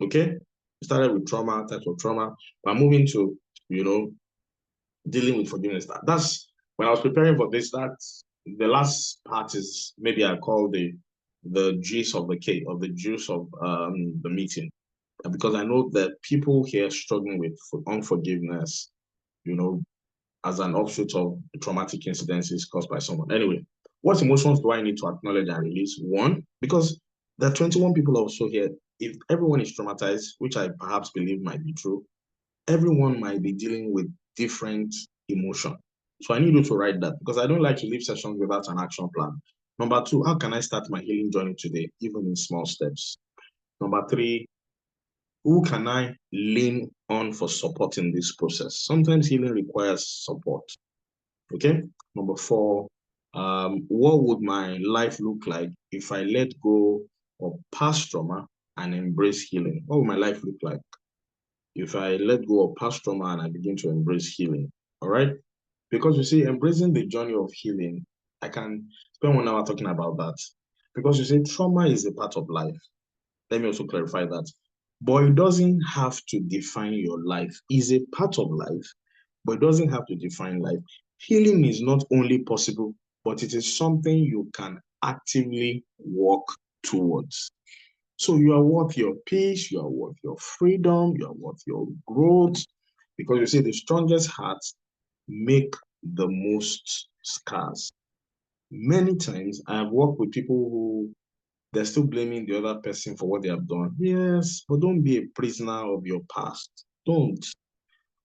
Okay? We started with trauma, types of trauma. We're moving to, dealing with forgiveness. That's when I was preparing for this, that's the last part is maybe I call the juice of the cake, or the juice of the meeting. Because I know that people here struggling with unforgiveness, as an offshoot of traumatic incidences caused by someone. Anyway, what emotions do I need to acknowledge and release? One, because there are 21 people also here. If everyone is traumatized, which I perhaps believe might be true, everyone might be dealing with different emotion. So I need you to write that, because I don't like to leave sessions without an action plan. Number two, how can I start my healing journey today, even in small steps? Number three, who can I lean on for support in this process? Sometimes healing requires support. Okay. Number four, what would my life look like if I let go of past trauma and embrace healing? What would my life look like if I let go of past trauma and I begin to embrace healing? All right. Because you see, embracing the journey of healing, I can spend 1 hour talking about that. Because you see, trauma is a part of life. Let me also clarify that. But it doesn't have to define your life. It's a part of life, but it doesn't have to define life. Healing is not only possible, but it is something you can actively work towards. So you are worth your peace, you are worth your freedom, you are worth your growth, because you see, the strongest hearts make the most scars. Many times I have worked with people who they're still blaming the other person for what they have done. Yes, but don't be a prisoner of your past. Don't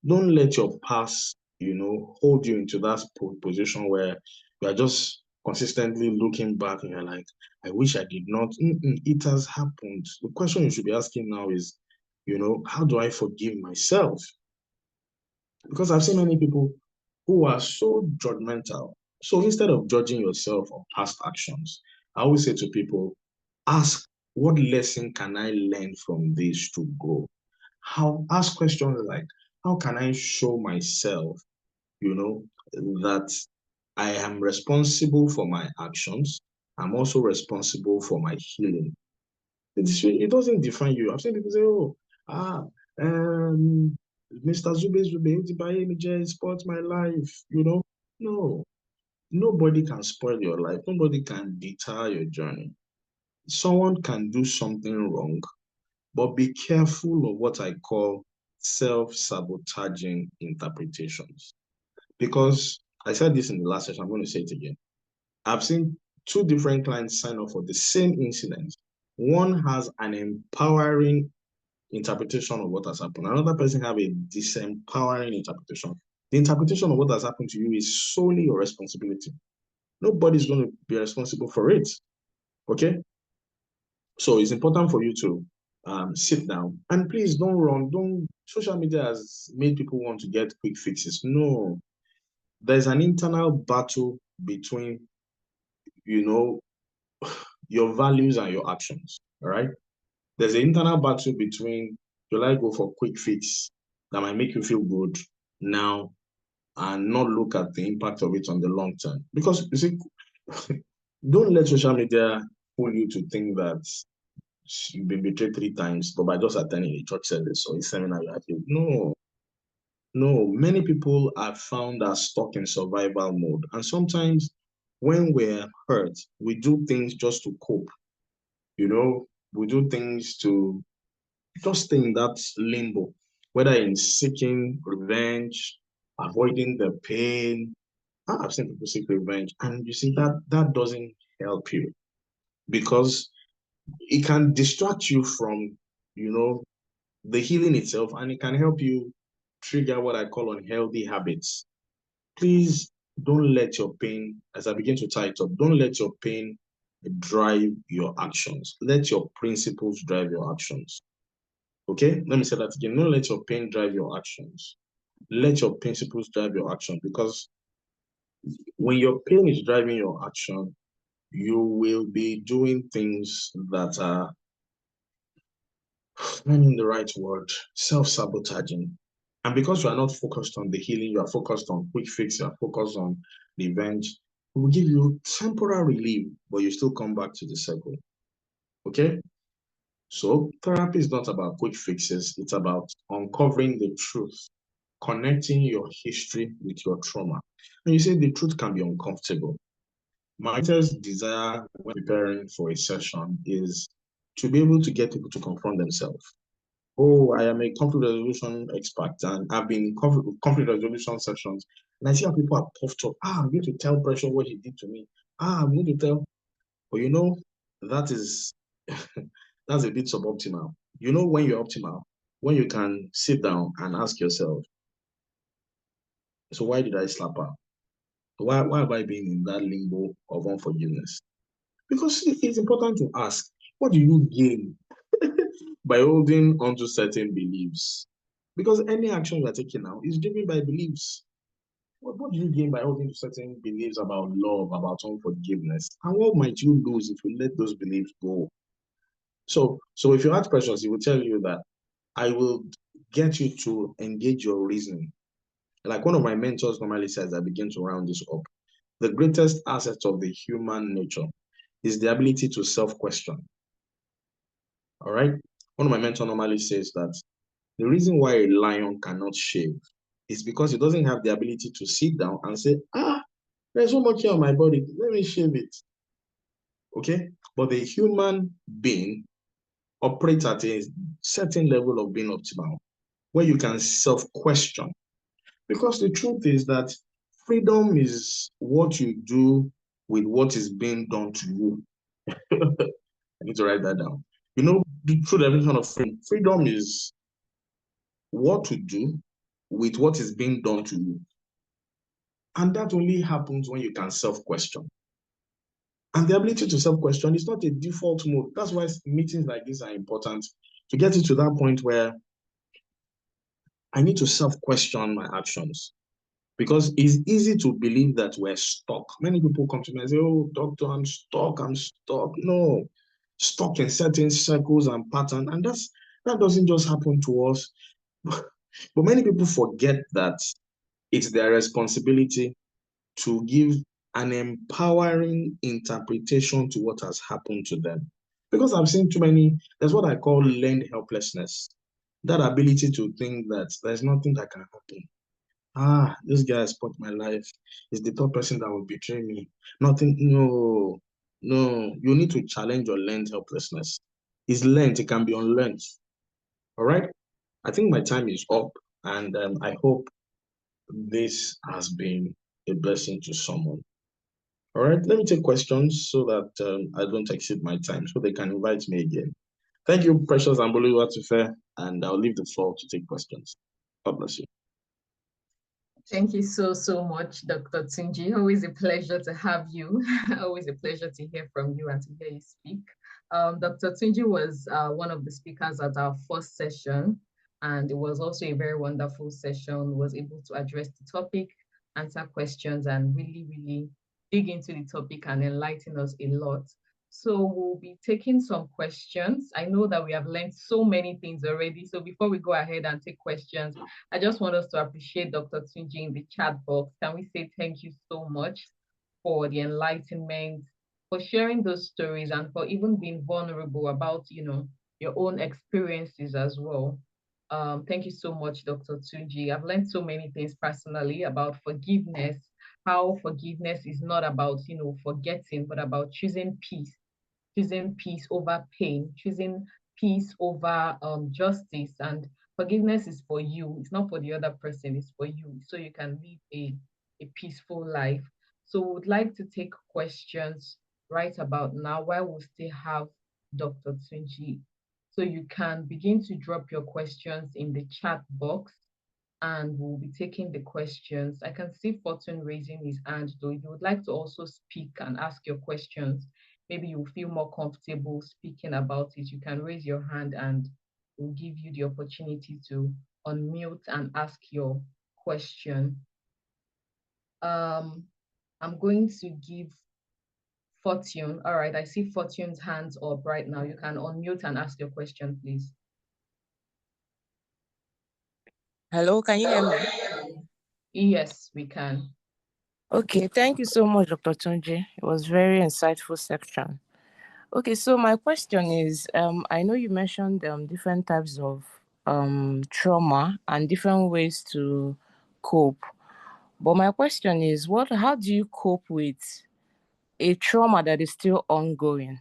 let your past, hold you into that position where you are just consistently looking back and you're like, I wish I did not. It has happened. The question you should be asking now is, how do I forgive myself? Because I've seen many people who are so judgmental. So instead of judging yourself or past actions, I always say to people, ask, what lesson can I learn from this to grow? Ask questions like, how can I show myself, that I am responsible for my actions. I'm also responsible for my healing. It doesn't define you. I've seen people say, oh, ah, um, Mr. Zube, spoils my life, No, nobody can spoil your life. Nobody can deter your journey. Someone can do something wrong, but be careful of what I call self-sabotaging interpretations. Because I said this in the last session, I'm going to say it again. I've seen two different clients sign up for the same incident. One has an empowering interpretation of what has happened. Another person have a disempowering interpretation. The interpretation of what has happened to you is solely your responsibility. Nobody's going to be responsible for it. Okay? So it's important for you to sit down, and please don't run. Social media has made people want to get quick fixes. No, there's an internal battle between, your values and your actions. All right. There's an internal battle between, will I go for quick fix that might make you feel good now and not look at the impact of it on the long term? Because you see, Don't let social media fool you to think that you've been betrayed 3 times, but by just attending a church service or a seminar, you have to. No, no. Many people are found are stuck in survival mode. And sometimes when we're hurt, we do things just to cope. You know, we do things to just stay in that limbo, whether in seeking revenge, avoiding the pain. I've seen people seek revenge, and you see that doesn't help you because it can distract you from, you know, the healing itself, and it can help you trigger what I call unhealthy habits. Please don't let your pain, as I begin to tie it up, don't let your pain drive your actions. Let your principles drive your actions. Okay, let me say that again. Don't let your pain drive your actions. Let your principles drive your action because when your pain is driving your action, you will be doing things that are, I mean the right word, self-sabotaging. And because you are not focused on the healing, you are focused on quick fix, you are focused on revenge, it will give you temporary relief, but you still come back to the circle. Okay? So therapy is not about quick fixes, it's about uncovering the truth, connecting your history with your trauma. And you say the truth can be uncomfortable. My greatest desire when preparing for a session is to be able to get people to confront themselves. Oh, I am a conflict resolution expert, and I've been in conflict resolution sessions, and I see how people are puffed up. I'm going to tell Pressure what he did to me. I'm going to tell, but you know, that is that's a bit suboptimal. You know, when you're optimal, when you can sit down and ask yourself, so why did I slap her? Why have I been in that limbo of unforgiveness? Because it's important to ask, what do you gain by holding onto certain beliefs? Because any action you are taking now is driven by beliefs. What do you gain by holding to certain beliefs about love, about unforgiveness? And what might you lose if you let those beliefs go? So if you ask questions, he will tell you that I will get you to engage your reasoning. Like one of my mentors normally says, I begin to round this up. The greatest asset of the human nature is the ability to self-question. All right. One of my mentors normally says that the reason why a lion cannot shave is because it doesn't have the ability to sit down and say, there's so much hair on my body, let me shave it. Okay. But the human being operates at a certain level of being optimal where you can self-question. Because the truth is that freedom is what you do with what is being done to you. I need to write that down. You know, the true definition of freedom, freedom is what to do with what is being done to you. And that only happens when you can self-question. And the ability to self-question is not a default mode. That's why meetings like this are important to get it to that point where I need to self-question my actions. Because it's easy to believe that we're stuck. Many people come to me and say, oh, doctor, I'm stuck, I'm stuck. No, stuck in certain circles and patterns. And that doesn't just happen to us. But many people forget that it's their responsibility to give an empowering interpretation to what has happened to them. Because I've seen too many, that's what I call learned helplessness. That ability to think that there's nothing that can happen. This guy has spoiled my life. He's the third person that will betray me. Nothing, no, no. You need to challenge your learned helplessness. It's learned, it can be unlearned. All right. I think my time is up, and I hope this has been a blessing to someone. All right. Let me take questions so that I don't exceed my time so they can invite me again. Thank you, Precious Ambulu Watufe, and I'll leave the floor to take questions. God bless you. Thank you so, so much, Dr. Tunji. Always a pleasure to have you. Always a pleasure to hear from you and to hear you speak. Dr. Tunji was one of the speakers at our first session, and it was also a very wonderful session. Was able to address the topic, answer questions, and really, really dig into the topic and enlighten us a lot. So we'll be taking some questions. I know that we have learned so many things already. So before we go ahead and take questions, I just want us to appreciate Dr. Tunji in the chat box. Can we say thank you so much for the enlightenment, for sharing those stories and for even being vulnerable about, your own experiences as well. Thank you so much, Dr. Tunji. I've learned so many things personally about forgiveness, how forgiveness is not about, forgetting, but about choosing peace over pain, choosing peace over justice. And forgiveness is for you, it's not for the other person, it's for you, so you can live a peaceful life. So, would like to take questions right about now while we still have Dr. Tunji. So, you can begin to drop your questions in the chat box and we'll be taking the questions. I can see Fortune raising his hand, though. If you would like to also speak and ask your questions, maybe you feel more comfortable speaking about it, you can raise your hand and we'll give you the opportunity to unmute and ask your question. I'm going to give Fortune. All right, I see Fortune's hands up right now. You can unmute and ask your question, please. Hello, can you hear me? Yes, we can. Okay, thank you so much, Dr. Tunji. It was very insightful section. Okay, so my question is, I know you mentioned different types of trauma and different ways to cope. But my question is, how do you cope with a trauma that is still ongoing?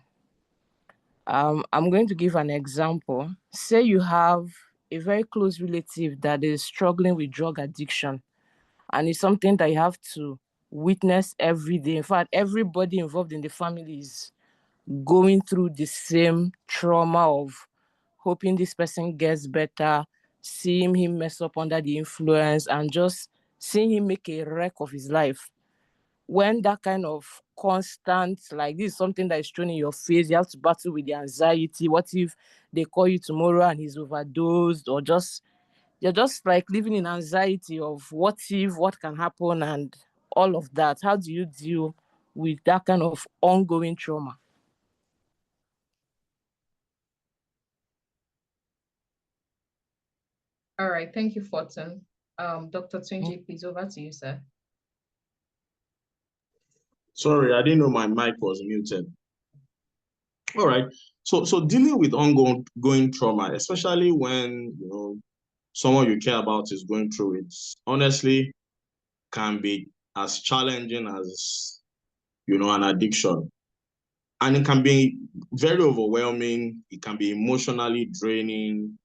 I'm going to give an example. Say you have a very close relative that is struggling with drug addiction, and it's something that you have to witness every day. In fact, everybody involved in the family is going through the same trauma of hoping this person gets better, seeing him mess up under the influence, and just seeing him make a wreck of his life. When that kind of constant, like this is something that is thrown in your face, you have to battle with the anxiety. What if they call you tomorrow and he's overdosed, or just you're just like living in anxiety of what if, what can happen, and all of that. How do you deal with that kind of ongoing trauma? All right, thank you, Fortune. Dr. Tunji, please over to you, sir. Sorry, I didn't know my mic was muted. All right. So dealing with ongoing trauma, especially when someone you care about is going through it, honestly can be as challenging as an addiction. And it can be very overwhelming. It can be emotionally draining.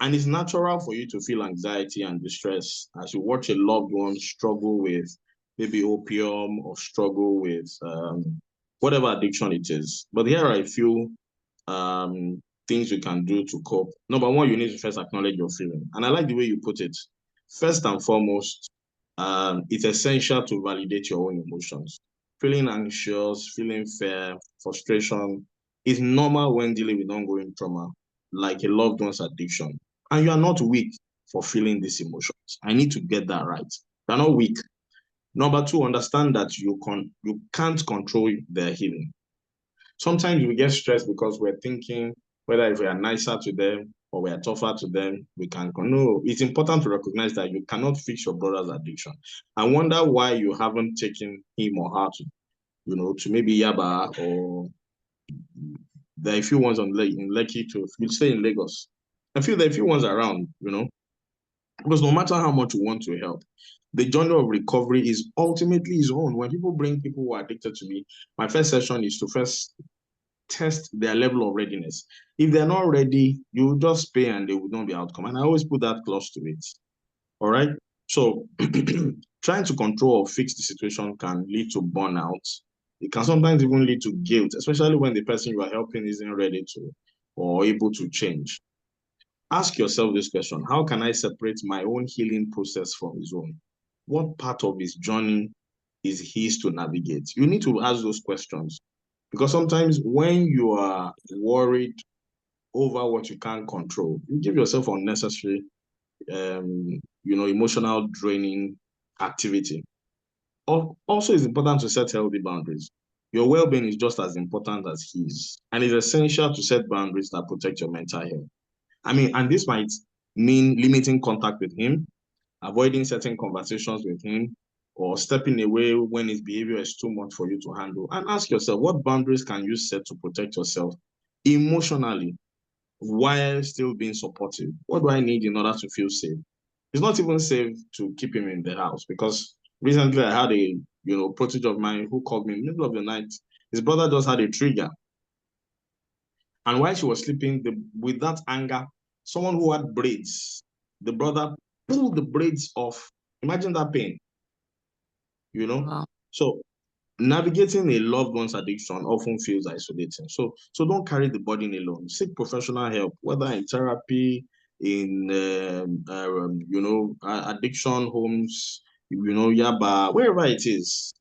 And it's natural for you to feel anxiety and distress as you watch a loved one struggle with maybe opium or struggle with whatever addiction it is. But here are a few things you can do to cope. Number one, you need to first acknowledge your feeling. And I like the way you put it. First and foremost, it's essential to validate your own emotions. Feeling anxious, feeling fear, frustration is normal when dealing with ongoing trauma, like a loved one's addiction. And you are not weak for feeling these emotions. I need to get that right. You're not weak. Number two, understand that you can't control their healing. Sometimes we get stressed because we're thinking whether if we are nicer to them or we are tougher to them, we can. No, it's important to recognize that you cannot fix your brother's addiction. I wonder why you haven't taken him or her to maybe Yaba, or there are a few ones in Lekki to you stay in Lagos. I feel there are a few ones around, because no matter how much you want to help, the journey of recovery is ultimately his own. When people bring people who are addicted to me, my first session is to first test their level of readiness. If they're not ready, you just pay and they will not be outcome. And I always put that clause to it. All right. So trying to control or fix the situation can lead to burnout. It can sometimes even lead to guilt, especially when the person you are helping isn't ready to or able to change. Ask yourself this question: how can I separate my own healing process from his own? What part of his journey is his to navigate? You need to ask those questions, because sometimes when you are worried over what you can't control, you give yourself unnecessary, emotional draining activity. Also, it's important to set healthy boundaries. Your well-being is just as important as his, and it's essential to set boundaries that protect your mental health. And this might mean limiting contact with him, avoiding certain conversations with him, or stepping away when his behavior is too much for you to handle. And ask yourself, what boundaries can you set to protect yourself emotionally while still being supportive? What do I need in order to feel safe? It's not even safe to keep him in the house, because recently I had a protege of mine who called me in the middle of the night. His brother just had a trigger. And while she was sleeping, with that anger, someone who had braids, the brother pulled the braids off. Imagine that pain, Wow. So navigating a loved one's addiction often feels isolating. So don't carry the burden alone. Seek professional help, whether in therapy, in addiction homes, Yaba, wherever it is.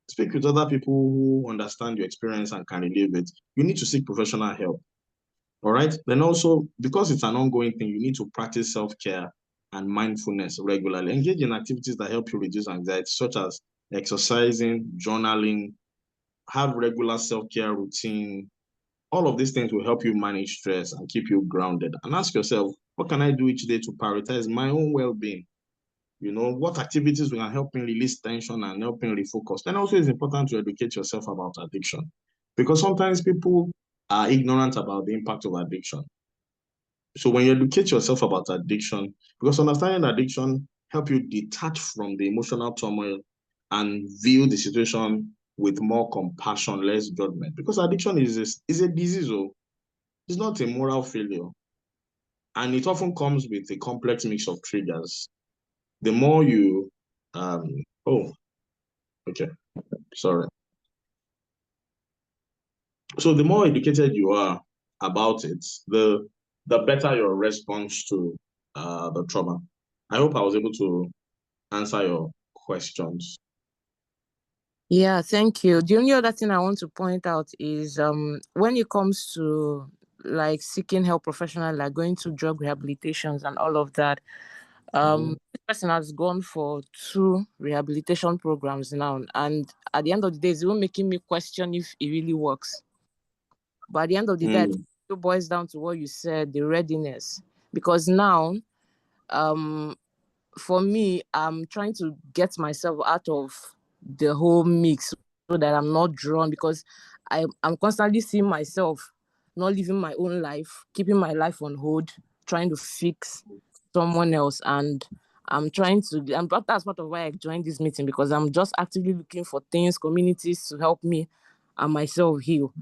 Speak with other people who understand your experience and can relieve it. You need to seek professional help. All right. Then also, because it's an ongoing thing, you need to practice self-care and mindfulness regularly. Engage in activities that help you reduce anxiety, such as exercising, journaling, have regular self-care routine. All of these things will help you manage stress and keep you grounded. And ask yourself, what can I do each day to prioritize my own well-being? What activities will help me release tension and help me refocus? Then also it's important to educate yourself about addiction, because sometimes people are ignorant about the impact of addiction. So when you educate yourself about addiction, because understanding addiction help you detach from the emotional turmoil and view the situation with more compassion, less judgment. Because addiction is a disease, it's not a moral failure. And it often comes with a complex mix of triggers. The more you, okay, sorry. So the more educated you are about it, the better your response to the trauma. I hope I was able to answer your questions. Yeah, thank you. The only other thing I want to point out is when it comes to like seeking help professionally, like going to drug rehabilitations and all of that, this person has gone for 2 rehabilitation programs now, and at the end of the day, it's even making me question if it really works. But at the end of the day, I think it boils down to what you said, the readiness. Because now, for me, I'm trying to get myself out of the whole mix so that I'm not drawn, because I'm constantly seeing myself not living my own life, keeping my life on hold, trying to fix someone else. And that's part of why I joined this meeting, because I'm just actively looking for things, communities to help me and myself heal.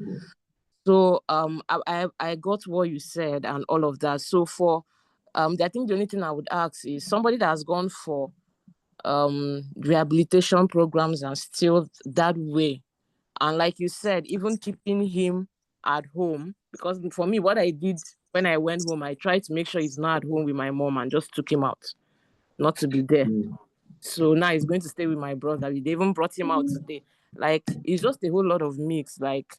So I got what you said and all of that. So for I think the only thing I would ask is somebody that has gone for rehabilitation programs and still that way, and like you said, even keeping him at home, because for me, what I did when I went home, I tried to make sure he's not at home with my mom and just took him out, not to be there. So now he's going to stay with my brother. They even brought him out today. Like, it's just a whole lot of mix. Like,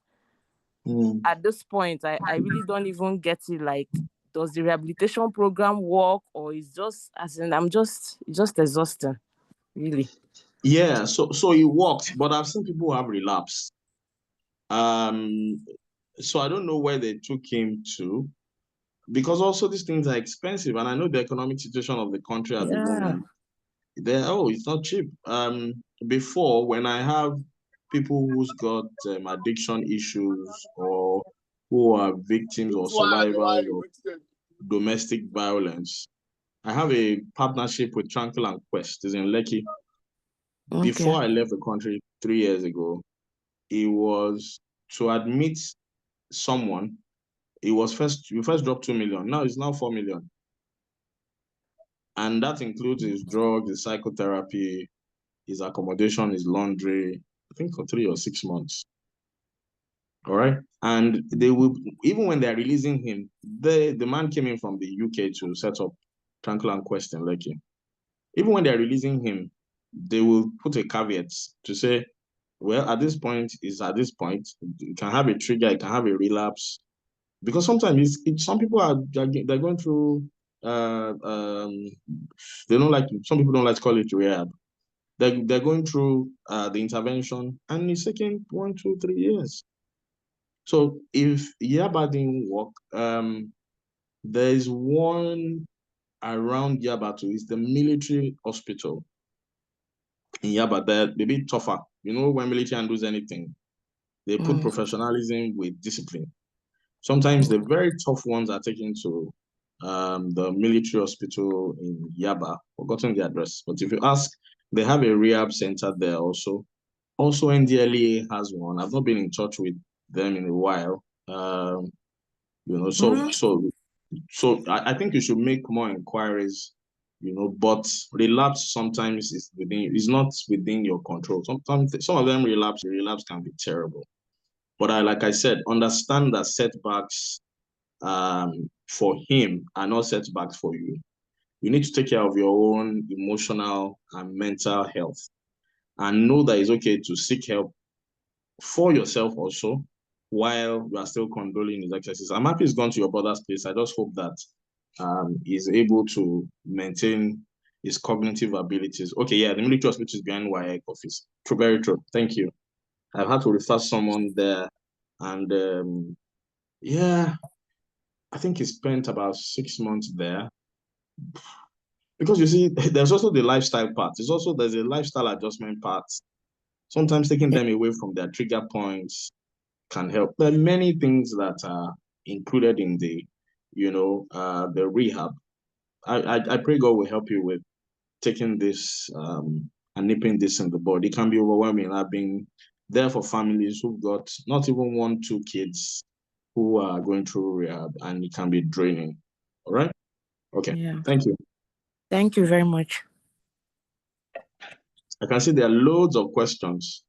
at this point, I really don't even get it. Like, does the rehabilitation program work, or is just as in it's just exhausting, really? Yeah, so it works, but I've seen people who have relapsed. So I don't know where they took him to, because also these things are expensive, and I know the economic situation of the country at the moment. It's not cheap. Before, when I have people who's got addiction issues, or who are victims or survivors of domestic violence, I have a partnership with Tranquil and Quest. It's in Lekki. Okay. Before I left the country 3 years ago, it was to admit someone. You first dropped 2 million. Now it's now 4 million. And that includes his drugs, his psychotherapy, his accommodation, his laundry, I think for 3 or 6 months. All right. And they will, even when they're releasing him, the man came in from the UK to set up Tranquil and Quest in Lekki. Even when they're releasing him, they will put a caveat to say, well, at this point, it can have a trigger, it can have a relapse. Because sometimes some people they're going through they don't like, some people don't like to call it rehab. They're going through the intervention, and it's taking 1, 2, 3 years. So if Yaba didn't work, there is one around Yaba too. It's the military hospital. in Yaba, they're a bit tougher. You know, when military handles anything, they put professionalism with discipline. Sometimes the very tough ones are taken to the military hospital in Yaba. Forgotten the address, but if you ask, they have a rehab center there also. Also, NDLEA has one. I've not been in touch with them in a while. You know, so I think you should make more inquiries. You know, but relapse sometimes is not within your control. Sometimes some of them relapse can be terrible. But like I said, understand that setbacks for him are not setbacks for you. You need to take care of your own emotional and mental health, and know that it's okay to seek help for yourself also, while you are still condoling his excesses. I'm happy he's gone to your brother's place. I just hope that he's able to maintain his cognitive abilities. Okay, yeah, the military hospital is behind WIAC office. True, very true. Thank you. I've had to refer someone there, and yeah, I think he spent about 6 months there. Because you see, there's also the lifestyle part. There's a lifestyle adjustment part. Sometimes taking them away from their trigger points can help. There are many things that are included in the rehab. I pray God will help you with taking this and nipping this in the bud. It can be overwhelming. I've been there for families who've got not even 1, 2 kids who are going through rehab, and it can be draining. All right? Okay. Yeah. Thank you. Thank you very much. I can see there are loads of questions.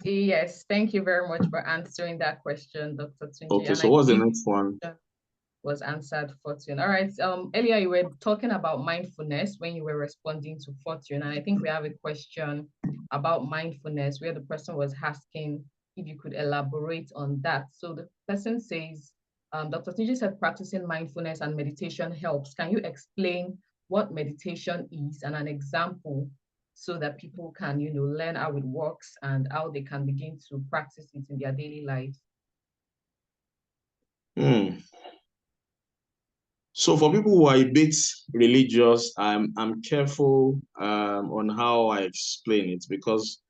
Yes, thank you very much for answering that question, Dr. Tunji. Okay, and so what's the next one? Was answered, Fortune. All right. Earlier you were talking about mindfulness when you were responding to Fortune, and I think we have a question about mindfulness where the person was asking if you could elaborate on that. So the person says, Dr. Tunji said practicing mindfulness and meditation helps. Can you explain what meditation is and an example so that people can, learn how it works and how they can begin to practice it in their daily lives? So for people who are a bit religious, I'm careful on how I explain it, because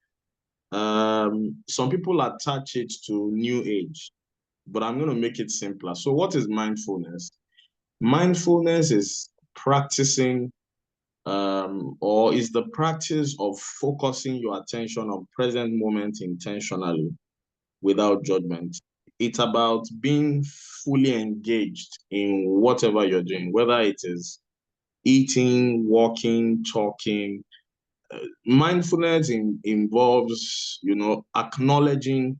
some people attach it to New Age, but I'm going to make it simpler. So what is mindfulness? Mindfulness is practicing or is the practice of focusing your attention on present moment intentionally without judgment. It's about being fully engaged in whatever you're doing, whether it is eating, walking, talking. Mindfulness involves, acknowledging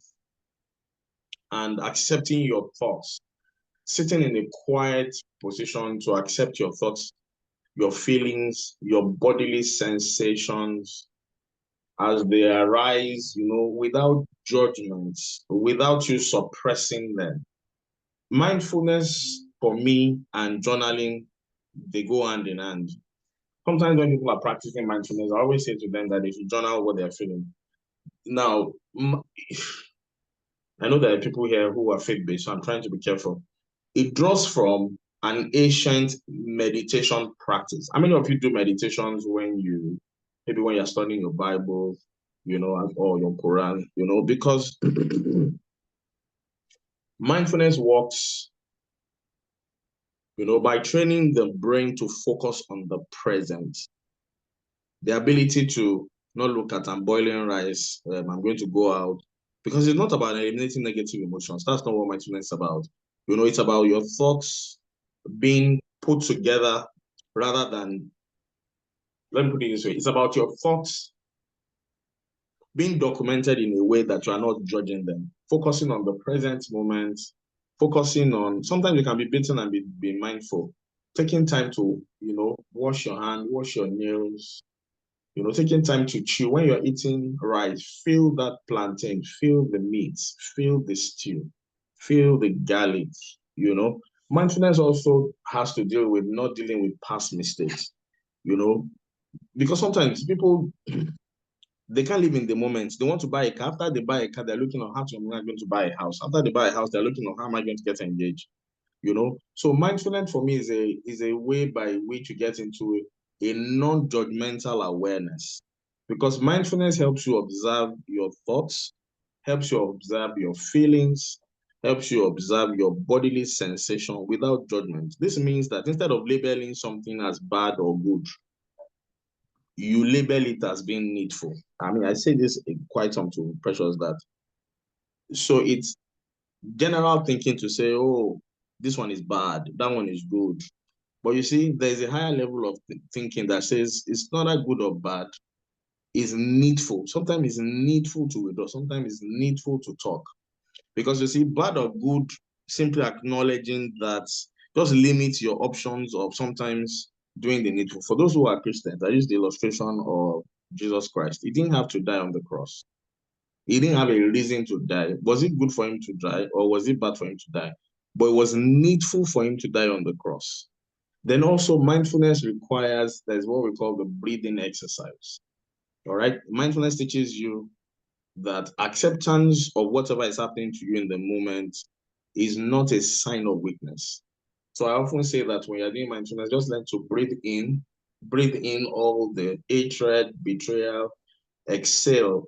and accepting your thoughts, sitting in a quiet position to accept your thoughts, your feelings, your bodily sensations as they arise, without judgment, without you suppressing them. Mindfulness for me and journaling, they go hand in hand. Sometimes when people are practicing mindfulness, I always say to them that they should journal what they're feeling. Now, I know there are people here who are faith-based, so I'm trying to be careful. It draws from an ancient meditation practice. How many of you do meditations maybe when you're studying your Bible, or your Quran, because mindfulness works, by training the brain to focus on the present. The ability to not look at I'm boiling rice, I'm going to go out, because it's not about eliminating negative emotions. That's not what mindfulness is about. It's about your thoughts being put together rather than, let me put it this way, it's about your thoughts being documented in a way that you are not judging them, focusing on the present moment, focusing on, sometimes you can be beaten and be mindful, taking time to, wash your hand, wash your nails, taking time to chew. When you're eating rice, feel that plantain, feel the meat, feel the stew, feel the garlic, Mindfulness also has to deal with not dealing with past mistakes, because sometimes people, they can't live in the moment. They want to buy a car. After they buy a car, they're looking on how am I going to buy a house. After they buy a house, they're looking on how am I going to get engaged, So mindfulness for me is a way by which you get into a non-judgmental awareness. because mindfulness helps you observe your thoughts, helps you observe your feelings, helps you observe your bodily sensation without judgment. This means that instead of labeling something as bad or good, you label it as being needful. I mean, I say this quite to Precious that, so it's general thinking to say, oh, this one is bad, that one is good. But you see, there's a higher level of thinking that says it's not that good or bad, it's needful. Sometimes it's needful to withdraw, sometimes it's needful to talk. Because you see, bad or good, simply acknowledging that just limits your options of sometimes doing the needful. For those who are Christians, I use the illustration of Jesus Christ. He didn't have to die on the cross. He didn't have a reason to die. Was it good for him to die, or was it bad for him to die? But it was needful for him to die on the cross. Then also mindfulness requires, there's what we call the breathing exercise. All right. Mindfulness teaches you that acceptance of whatever is happening to you in the moment is not a sign of weakness. So I often say that when you're doing mindfulness, just learn to breathe in all the hatred, betrayal, exhale.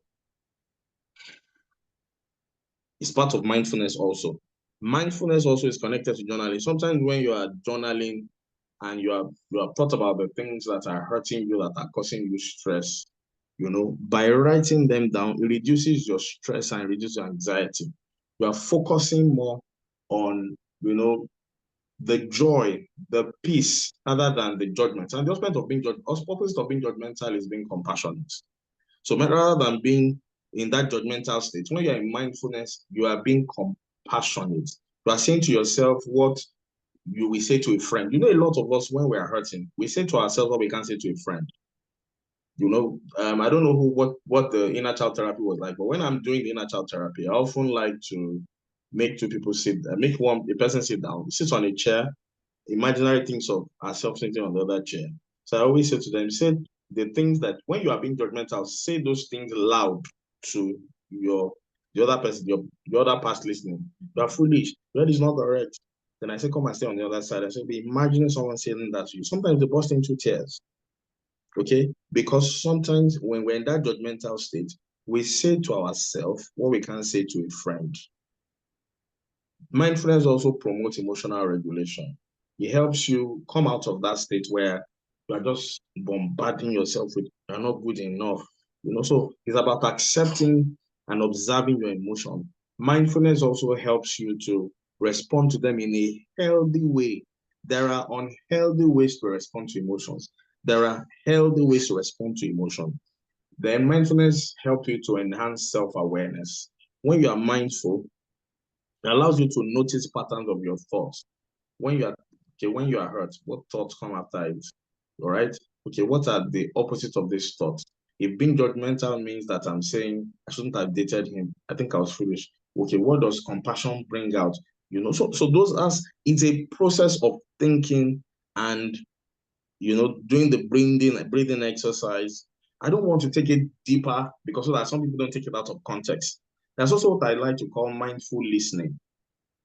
It's part of mindfulness also. Mindfulness also is connected to journaling. Sometimes when you are journaling and you have thought about the things that are hurting you, that are causing you stress, by writing them down, it reduces your stress and reduces your anxiety. You are focusing more on, the joy, the peace, other than the judgment. And the opposite of being judgmental is being compassionate. So rather than being in that judgmental state, when you're in mindfulness, you are being compassionate. You are saying to yourself what you will say to a friend. A lot of us, when we are hurting, we say to ourselves what we can't say to a friend. I don't know what the inner child therapy was like, but when I'm doing the inner child therapy, I often like to make two people make a person sit down, sit on a chair, imaginary things of ourselves sitting on the other chair. So I always say to them, say the things that when you are being judgmental, say those things loud to the other person, the other past listening. You are foolish. That is not correct. Then I say, come and stay on the other side. I say, be imagining someone saying that to you. Sometimes they burst into tears. Okay? Because sometimes when we're in that judgmental state, we say to ourselves what we can't say to a friend. Mindfulness also promotes emotional regulation. It helps you come out of that state where you are just bombarding yourself with, you're not good enough. So it's about accepting and observing your emotion. Mindfulness also helps you to respond to them in a healthy way. There are unhealthy ways to respond to emotions. There are healthy ways to respond to emotion. Then mindfulness helps you to enhance self-awareness. When you are mindful, it allows you to notice patterns of your thoughts. When you are hurt, what thoughts come after it? All right. Okay, what are the opposites of these thoughts? If being judgmental means that I'm saying I shouldn't have dated him, I think I was foolish. Okay, what does compassion bring out? So those it's a process of thinking and doing the breathing exercise. I don't want to take it deeper because so that some people don't take it out of context. That's also what I like to call mindful listening.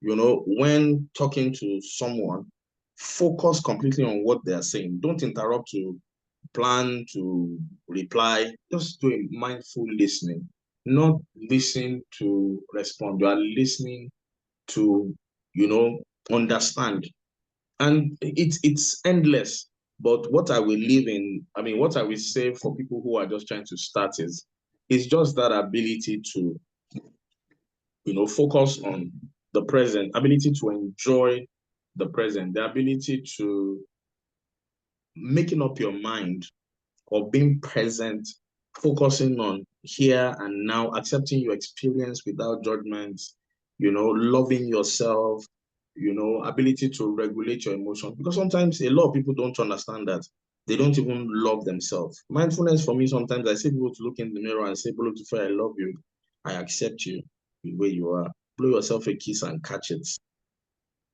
When talking to someone, focus completely on what they are saying. Don't interrupt to plan to reply. Just do a mindful listening, not listen to respond. You are listening to, understand. And it's endless. But what I will what I will say for people who are just trying to start is just that ability to focus on the present, ability to enjoy the present, the ability to making up your mind or being present, focusing on here and now, accepting your experience without judgment, loving yourself, ability to regulate your emotions. Because sometimes a lot of people don't understand that. They don't even love themselves. Mindfulness for me, sometimes I say people to look in the mirror and say, Boluchife, I love you. I accept you the way you are. Blow yourself a kiss and catch it.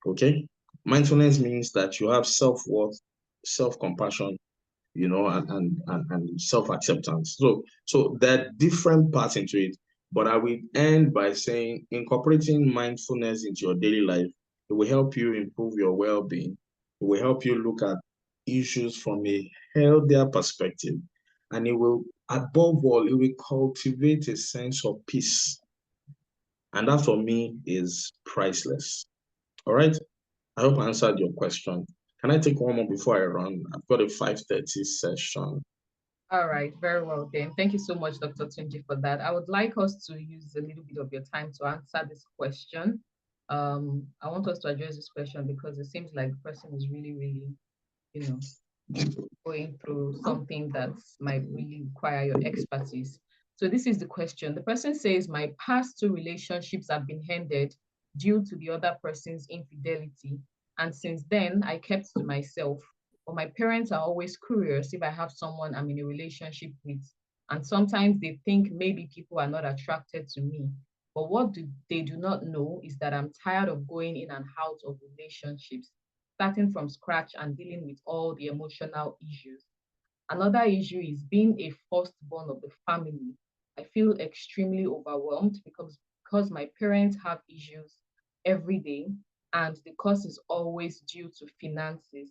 Okay? Mindfulness means that you have self-worth, self-compassion, and self-acceptance. So there are different parts into it, but I will end by saying incorporating mindfulness into your daily life, it will help you improve your well-being. It will help you look at issues from a healthier perspective. and it will, above all, it will cultivate a sense of peace. And that for me is priceless. All right. I hope I answered your question. Can I take one more before I run? I've got a 5:30 session. All right, very well then. Thank you so much, Dr. Tunji, for that. I would like us to use a little bit of your time to answer this question. I want us to address this question because it seems like the person is really, really, you know, going through something that might really require your expertise. So this is the question. The person says, my past two relationships have been ended due to the other person's infidelity. And since then, I kept to myself. But my parents are always curious if I have someone I'm in a relationship with. And sometimes they think maybe people are not attracted to me. But they do not know is that I'm tired of going in and out of relationships, starting from scratch and dealing with all the emotional issues. Another issue is being a firstborn of the family. I feel extremely overwhelmed because my parents have issues every day, and the cost is always due to finances.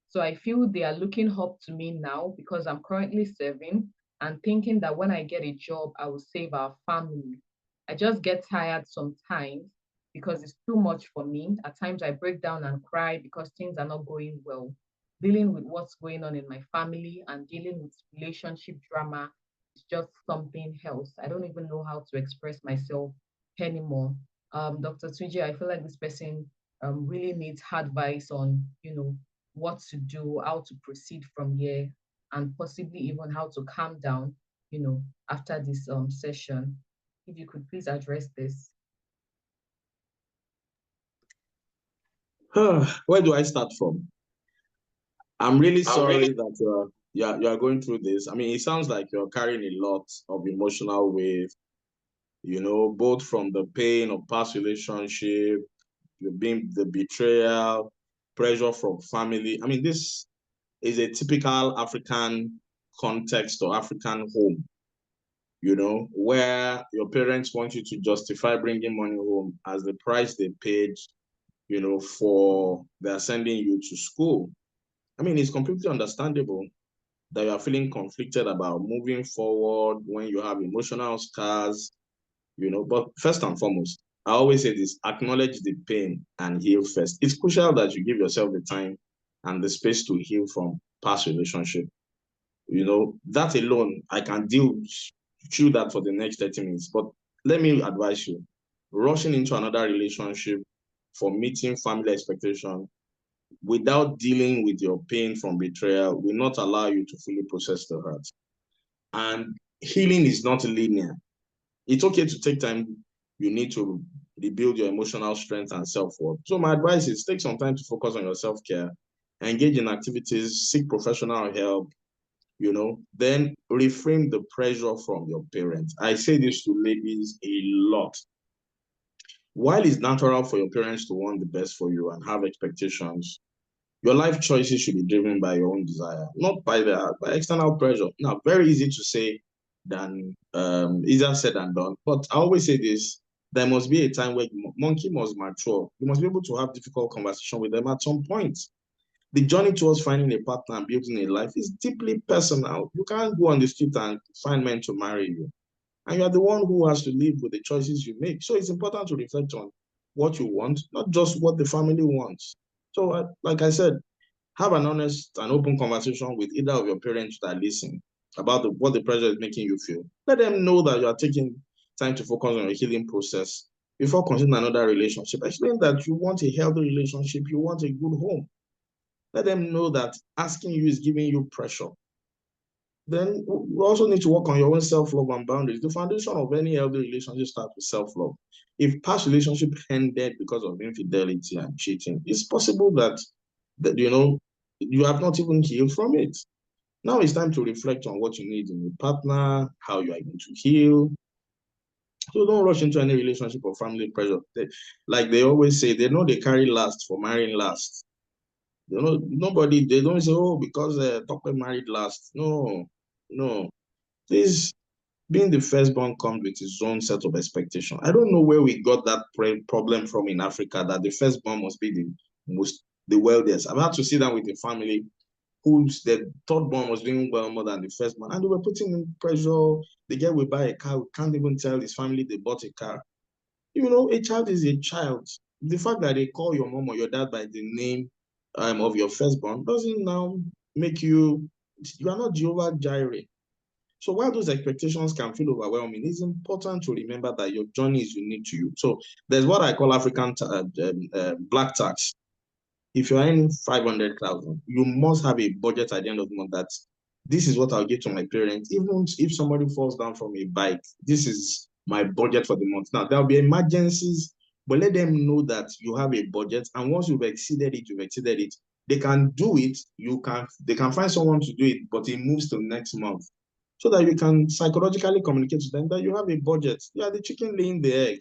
So I feel they are looking up to me now because I'm currently serving and thinking that when I get a job, I will save our family. I just get tired sometimes because it's too much for me. At times I break down and cry because things are not going well. Dealing with what's going on in my family and dealing with relationship drama is just something else. I don't even know how to express myself anymore. Dr. Tunji, I feel like this person really needs advice on, what to do, how to proceed from here, and possibly even how to calm down, after this session. If you could please address this. Where do I start from? I'm really sorry that you're going through this. I mean, it sounds like you're carrying a lot of emotional weight, both from the pain of past relationship, the betrayal, pressure from family. I mean, this is a typical African context or African home, where your parents want you to justify bringing money home as the price they paid, for their sending you to school. I mean, it's completely understandable that you are feeling conflicted about moving forward when you have emotional scars, but first and foremost, I always say this: acknowledge the pain and heal first. It's crucial that you give yourself the time and the space to heal from past relationship. That alone, I can deal through that for the next 30 minutes. But let me advise you, rushing into another relationship for meeting family expectation without dealing with your pain from betrayal will not allow you to fully process the hurt. And healing is not linear. It's okay to take time. You need to rebuild your emotional strength and self-worth. So my advice is take some time to focus on your self-care, engage in activities, seek professional help, then reframe the pressure from your parents. I say this to ladies a lot. While it's natural for your parents to want the best for you and have expectations, your life choices should be driven by your own desire, not by external pressure. Now, very easy to say than easier said than done. But I always say this: there must be a time where monkey must mature. You must be able to have difficult conversation with them at some point. The journey towards finding a partner and building a life is deeply personal. You can't go on the street and find men to marry you. And you are the one who has to live with the choices you make. So it's important to reflect on what you want, not just what the family wants. So, like I said, have an honest and open conversation with either of your parents that listen about what the pressure is making you feel. Let them know that you are taking time to focus on your healing process before considering another relationship. Explain that you want a healthy relationship, you want a good home. Let them know that asking you is giving you pressure. Then you also need to work on your own self-love and boundaries. The foundation of any healthy relationship starts with self-love. If past relationship ended because of infidelity and cheating, it's possible that you have not even healed from it. Now it's time to reflect on what you need in a partner, how you are going to heal. So don't rush into any relationship or family pressure. Like they always say, they know they carry last for marrying last. They don't say, oh, because Tokwe married last. No, no. This being the firstborn comes with its own set of expectation. I don't know where we got that problem from in Africa, that the firstborn must be the wealthiest. I've had to sit down with a family whose the third born was doing well more than the first one, and they were putting in pressure. The girl will buy a car, we can't even tell his family they bought a car. You know, a child is a child. The fact that they call your mom or your dad by the name of your firstborn doesn't now make you are not Jehovah Jireh. So while those expectations can feel overwhelming, it's important to remember that your journey is unique to you. So there's what I call African black tax. If you're earning 500,000, you must have a budget at the end of the month that this is what I'll give to my parents. Even if somebody falls down from a bike, this is my budget for the month. Now, there'll be emergencies, but let them know that you have a budget. And once you've exceeded it, you've exceeded it. They can do it. They can find someone to do it, but it moves to next month. So that you can psychologically communicate to them that you have a budget. You are the chicken laying the egg.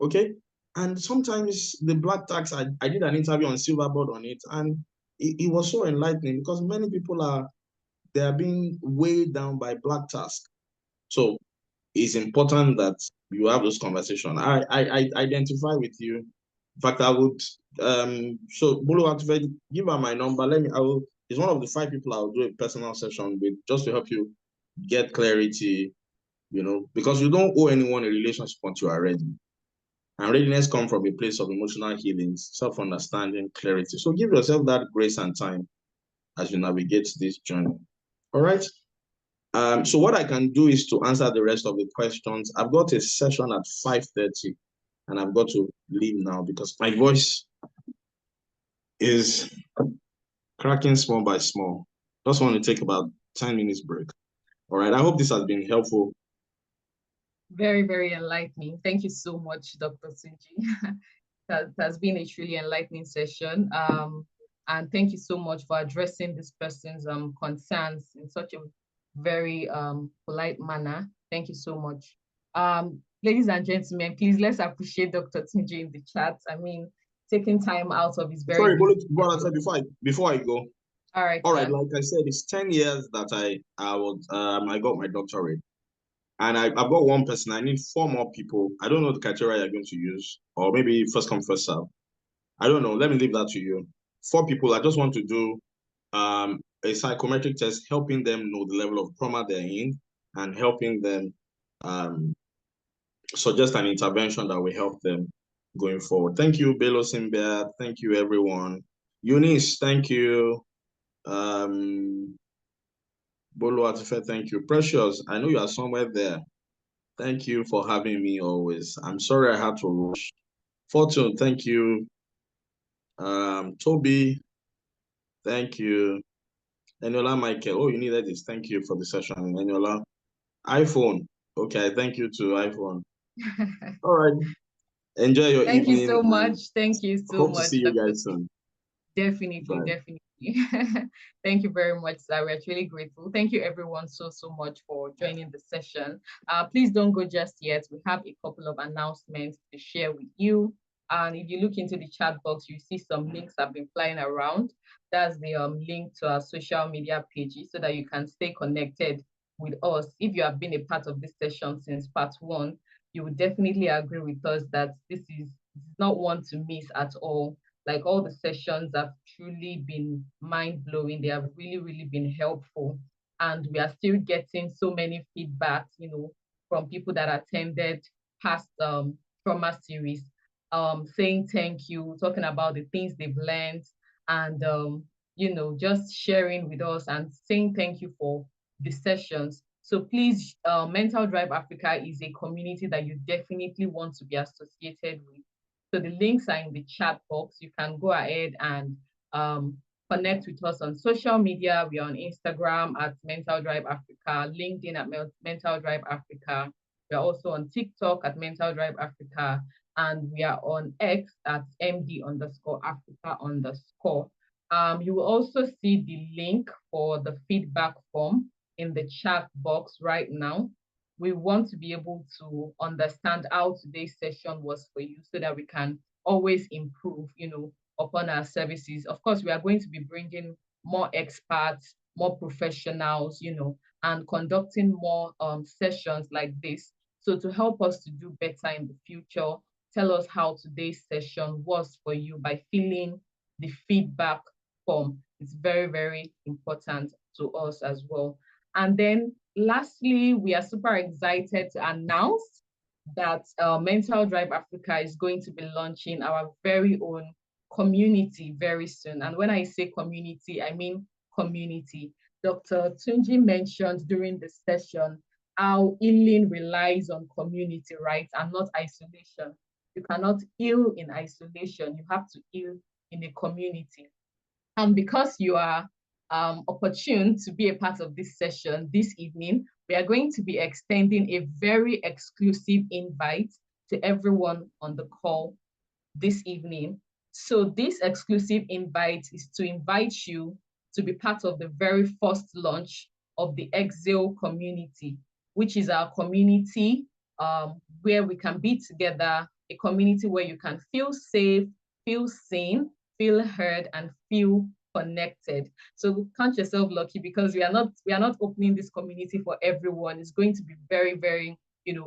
Okay. And sometimes the black tax, I did an interview on Silverboard on it, and it was so enlightening because many people they are being weighed down by black tax. So it's important that you have those conversations. I identify with you. In fact, I would so Bulu, give her my number. It's one of the 5 people I'll do a personal session with just to help you get clarity, because you don't owe anyone a relationship until you are ready. And readiness comes from a place of emotional healing, self-understanding, clarity. So give yourself that grace and time as you navigate this journey. All right. So what I can do is to answer the rest of the questions. I've got a session at 5:30, and I've got to leave now because my voice is cracking small by small. Just want to take about 10 minutes break. All right. I hope this has been helpful. Very, very enlightening. Thank you so much, Dr. Tunji. That has been a truly enlightening session. And thank you so much for addressing this person's concerns in such a very polite manner. Thank you so much. Ladies and gentlemen, please let's appreciate Dr. Tunji in the chat. I mean, taking time out of his very Sorry, busy before I go. All right, All right, like I said, it's 10 years that I got my doctorate. And I've got one person. I need 4 more people. I don't know the criteria you're going to use, or maybe first come, first serve. I don't know. Let me leave that to you. 4 people. I just want to do a psychometric test, helping them know the level of trauma they're in, and helping them suggest an intervention that will help them going forward. Thank you, Belo Simbia. Thank you, everyone. Eunice, thank you. Bolo Atife, thank you. Precious, I know you are somewhere there. Thank you for having me always. I'm sorry I had to rush. Fortune, thank you. Toby, thank you. Eniola Michael, oh, you needed this. Thank you for the session. Eniola, iPhone. Okay, thank you to iPhone. All right. Enjoy your Thank evening. you so much. Thank you so Hope much. to see you guys soon. Definitely, Bye. definitely. Thank you very much, sir. We're truly grateful. Thank you, everyone, so much for joining the session. Please don't go just yet. We have a couple of announcements to share with you. And if you look into the chat box, you see some links have been flying around. That's the link to our social media pages so that you can stay connected with us. If you have been a part of this session since part 1, you would definitely agree with us that this is not one to miss at all. Like, all the sessions have truly been mind-blowing. They have really, really been helpful. And we are still getting so many feedbacks, from people that attended past trauma series, saying thank you, talking about the things they've learned, and just sharing with us and saying thank you for the sessions. So please, Mental Drive Africa is a community that you definitely want to be associated with. So the links are in the chat box. You can go ahead and connect with us on social media. We are on Instagram at Mental Drive Africa, LinkedIn at Mental Drive Africa. We are also on TikTok at Mental Drive Africa, and we are on X at MD_Africa_. You will also see the link for the feedback form in the chat box right now. We want to be able to understand how today's session was for you so that we can always improve, upon our services. Of course, we are going to be bringing more experts, more professionals, and conducting more sessions like this. So to help us to do better in the future, tell us how today's session was for you by filling the feedback form. It's very, very important to us as well. And then lastly, we are super excited to announce that Mental Drive Africa is going to be launching our very own community very soon. And when I say community, I mean community. Dr. Tunji mentioned during the session how healing relies on community, right? And not isolation. You cannot heal in isolation. You have to heal in a community. And because you are opportune to be a part of this session this evening, we are going to be extending a very exclusive invite to everyone on the call this evening. So this exclusive invite is to invite you to be part of the very first launch of the Exile community, which is our community where we can be together, a community where you can feel safe, feel seen, feel heard, and feel connected. So count yourself lucky because we are not opening this community for everyone. It's going to be very, very,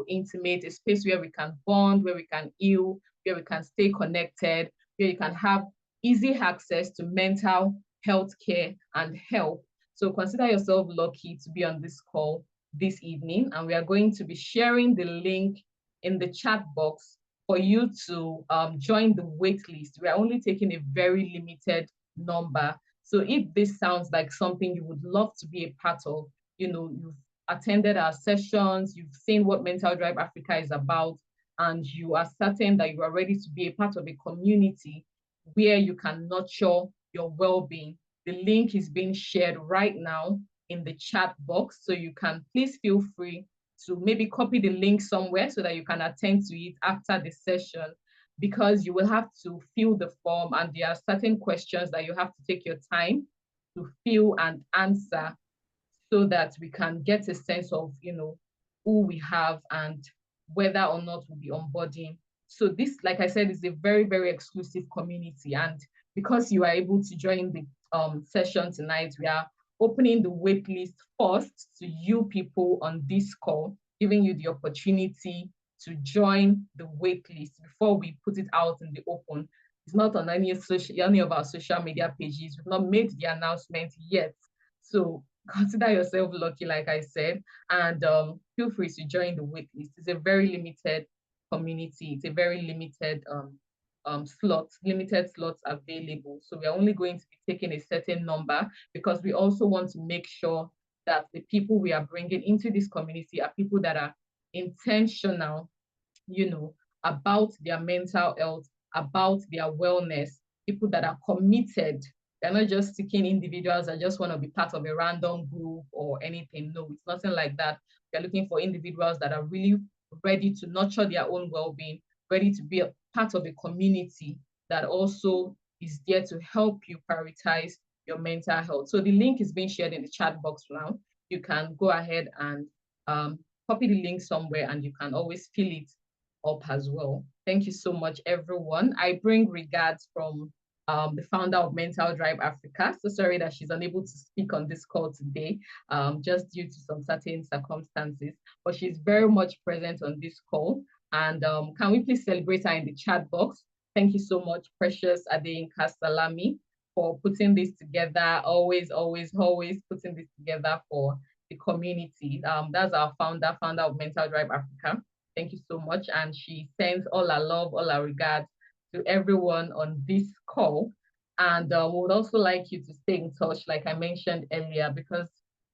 intimate, a space where we can bond, where we can heal, where we can stay connected, where you can have easy access to mental health care and help. So consider yourself lucky to be on this call this evening. And we are going to be sharing the link in the chat box for you to join the wait list. We are only taking a very limited number. So if this sounds like something you would love to be a part of, you've attended our sessions, you've seen what Mental Drive Africa is about, and you are certain that you are ready to be a part of a community where you can nurture your well-being, the link is being shared right now in the chat box. So you can please feel free to maybe copy the link somewhere so that you can attend to it after the session, because you will have to fill the form and there are certain questions that you have to take your time to fill and answer so that we can get a sense of, who we have and whether or not we'll be onboarding. So this, like I said, is a very, very exclusive community. And because you are able to join the session tonight, we are opening the wait list first to you people on this call, giving you the opportunity to join the wait list before we put it out in the open. It's not on any of our social media pages. We've not made the announcement yet. So consider yourself lucky, like I said, and feel free to join the wait list. It's a very limited community. It's a very limited limited slots available. So we're only going to be taking a certain number because we also want to make sure that the people we are bringing into this community are people that are intentional, about their mental health, about their wellness, people that are committed. They're not just seeking individuals that just want to be part of a random group or anything. No, it's nothing like that. They're looking for individuals that are really ready to nurture their own well-being, ready to be a part of a community that also is there to help you prioritize your mental health. So the link is being shared in the chat box now. You can go ahead and copy the link somewhere and you can always fill it up as well. Thank you so much, everyone. I bring regards from the founder of Mental Drive Africa. So sorry that she's unable to speak on this call today, just due to some certain circumstances, but she's very much present on this call. And can we please celebrate her in the chat box? Thank you so much, Precious Adeyinka Salami, for putting this together, always, always, always putting this together for the community. That's our founder of Mental Drive Africa. Thank you so much. And she sends all our love, all our regards to everyone on this call. And we would also like you to stay in touch, like I mentioned earlier, because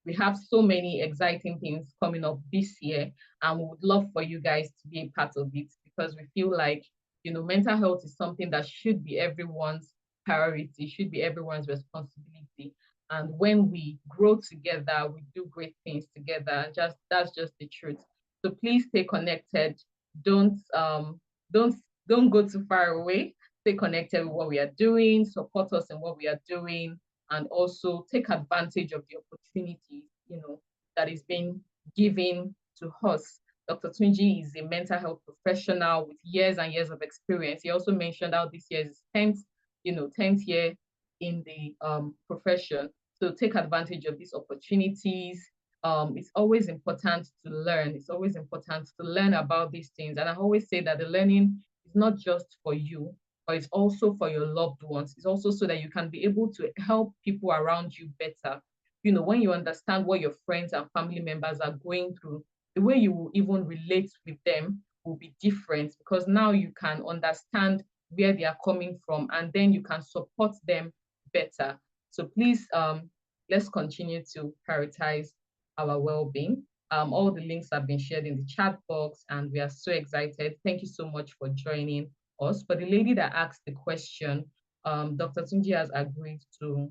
we have so many exciting things coming up this year. And we would love for you guys to be a part of it because we feel like, mental health is something that should be everyone's priority, should be everyone's responsibility. And when we grow together, we do great things together. That's just the truth. So please stay connected. Don't don't go too far away. Stay connected with what we are doing, support us in what we are doing, and also take advantage of the opportunities, that is being given to us. Dr. Tunji is a mental health professional with years and years of experience. He also mentioned how this year is 10th year in the profession. So take advantage of these opportunities. It's always important to learn. It's always important to learn about these things. And I always say that the learning is not just for you, but it's also for your loved ones. It's also so that you can be able to help people around you better. When you understand what your friends and family members are going through, the way you will even relate with them will be different, because now you can understand where they are coming from, and then you can support them better. So please, let's continue to prioritize our well-being. All the links have been shared in the chat box, and we are so excited. Thank you so much for joining us. For the lady that asked the question, Dr. Tunji has agreed to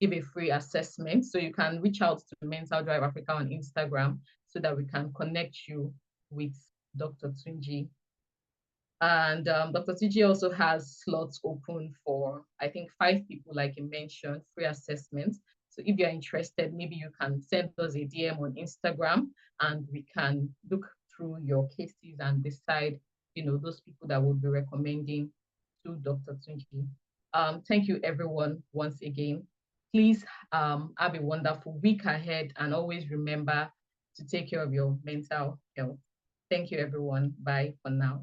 give a free assessment. So you can reach out to Mental Drive Africa on Instagram so that we can connect you with Dr. Tunji. And Dr. Tunji also has slots open for, I think, 5 people, like you mentioned, free assessments. So if you're interested, maybe you can send us a DM on Instagram, and we can look through your cases and decide, those people that we'll be recommending to Dr. Tunji. Thank you, everyone, once again. Please have a wonderful week ahead, and always remember to take care of your mental health. Thank you, everyone. Bye for now.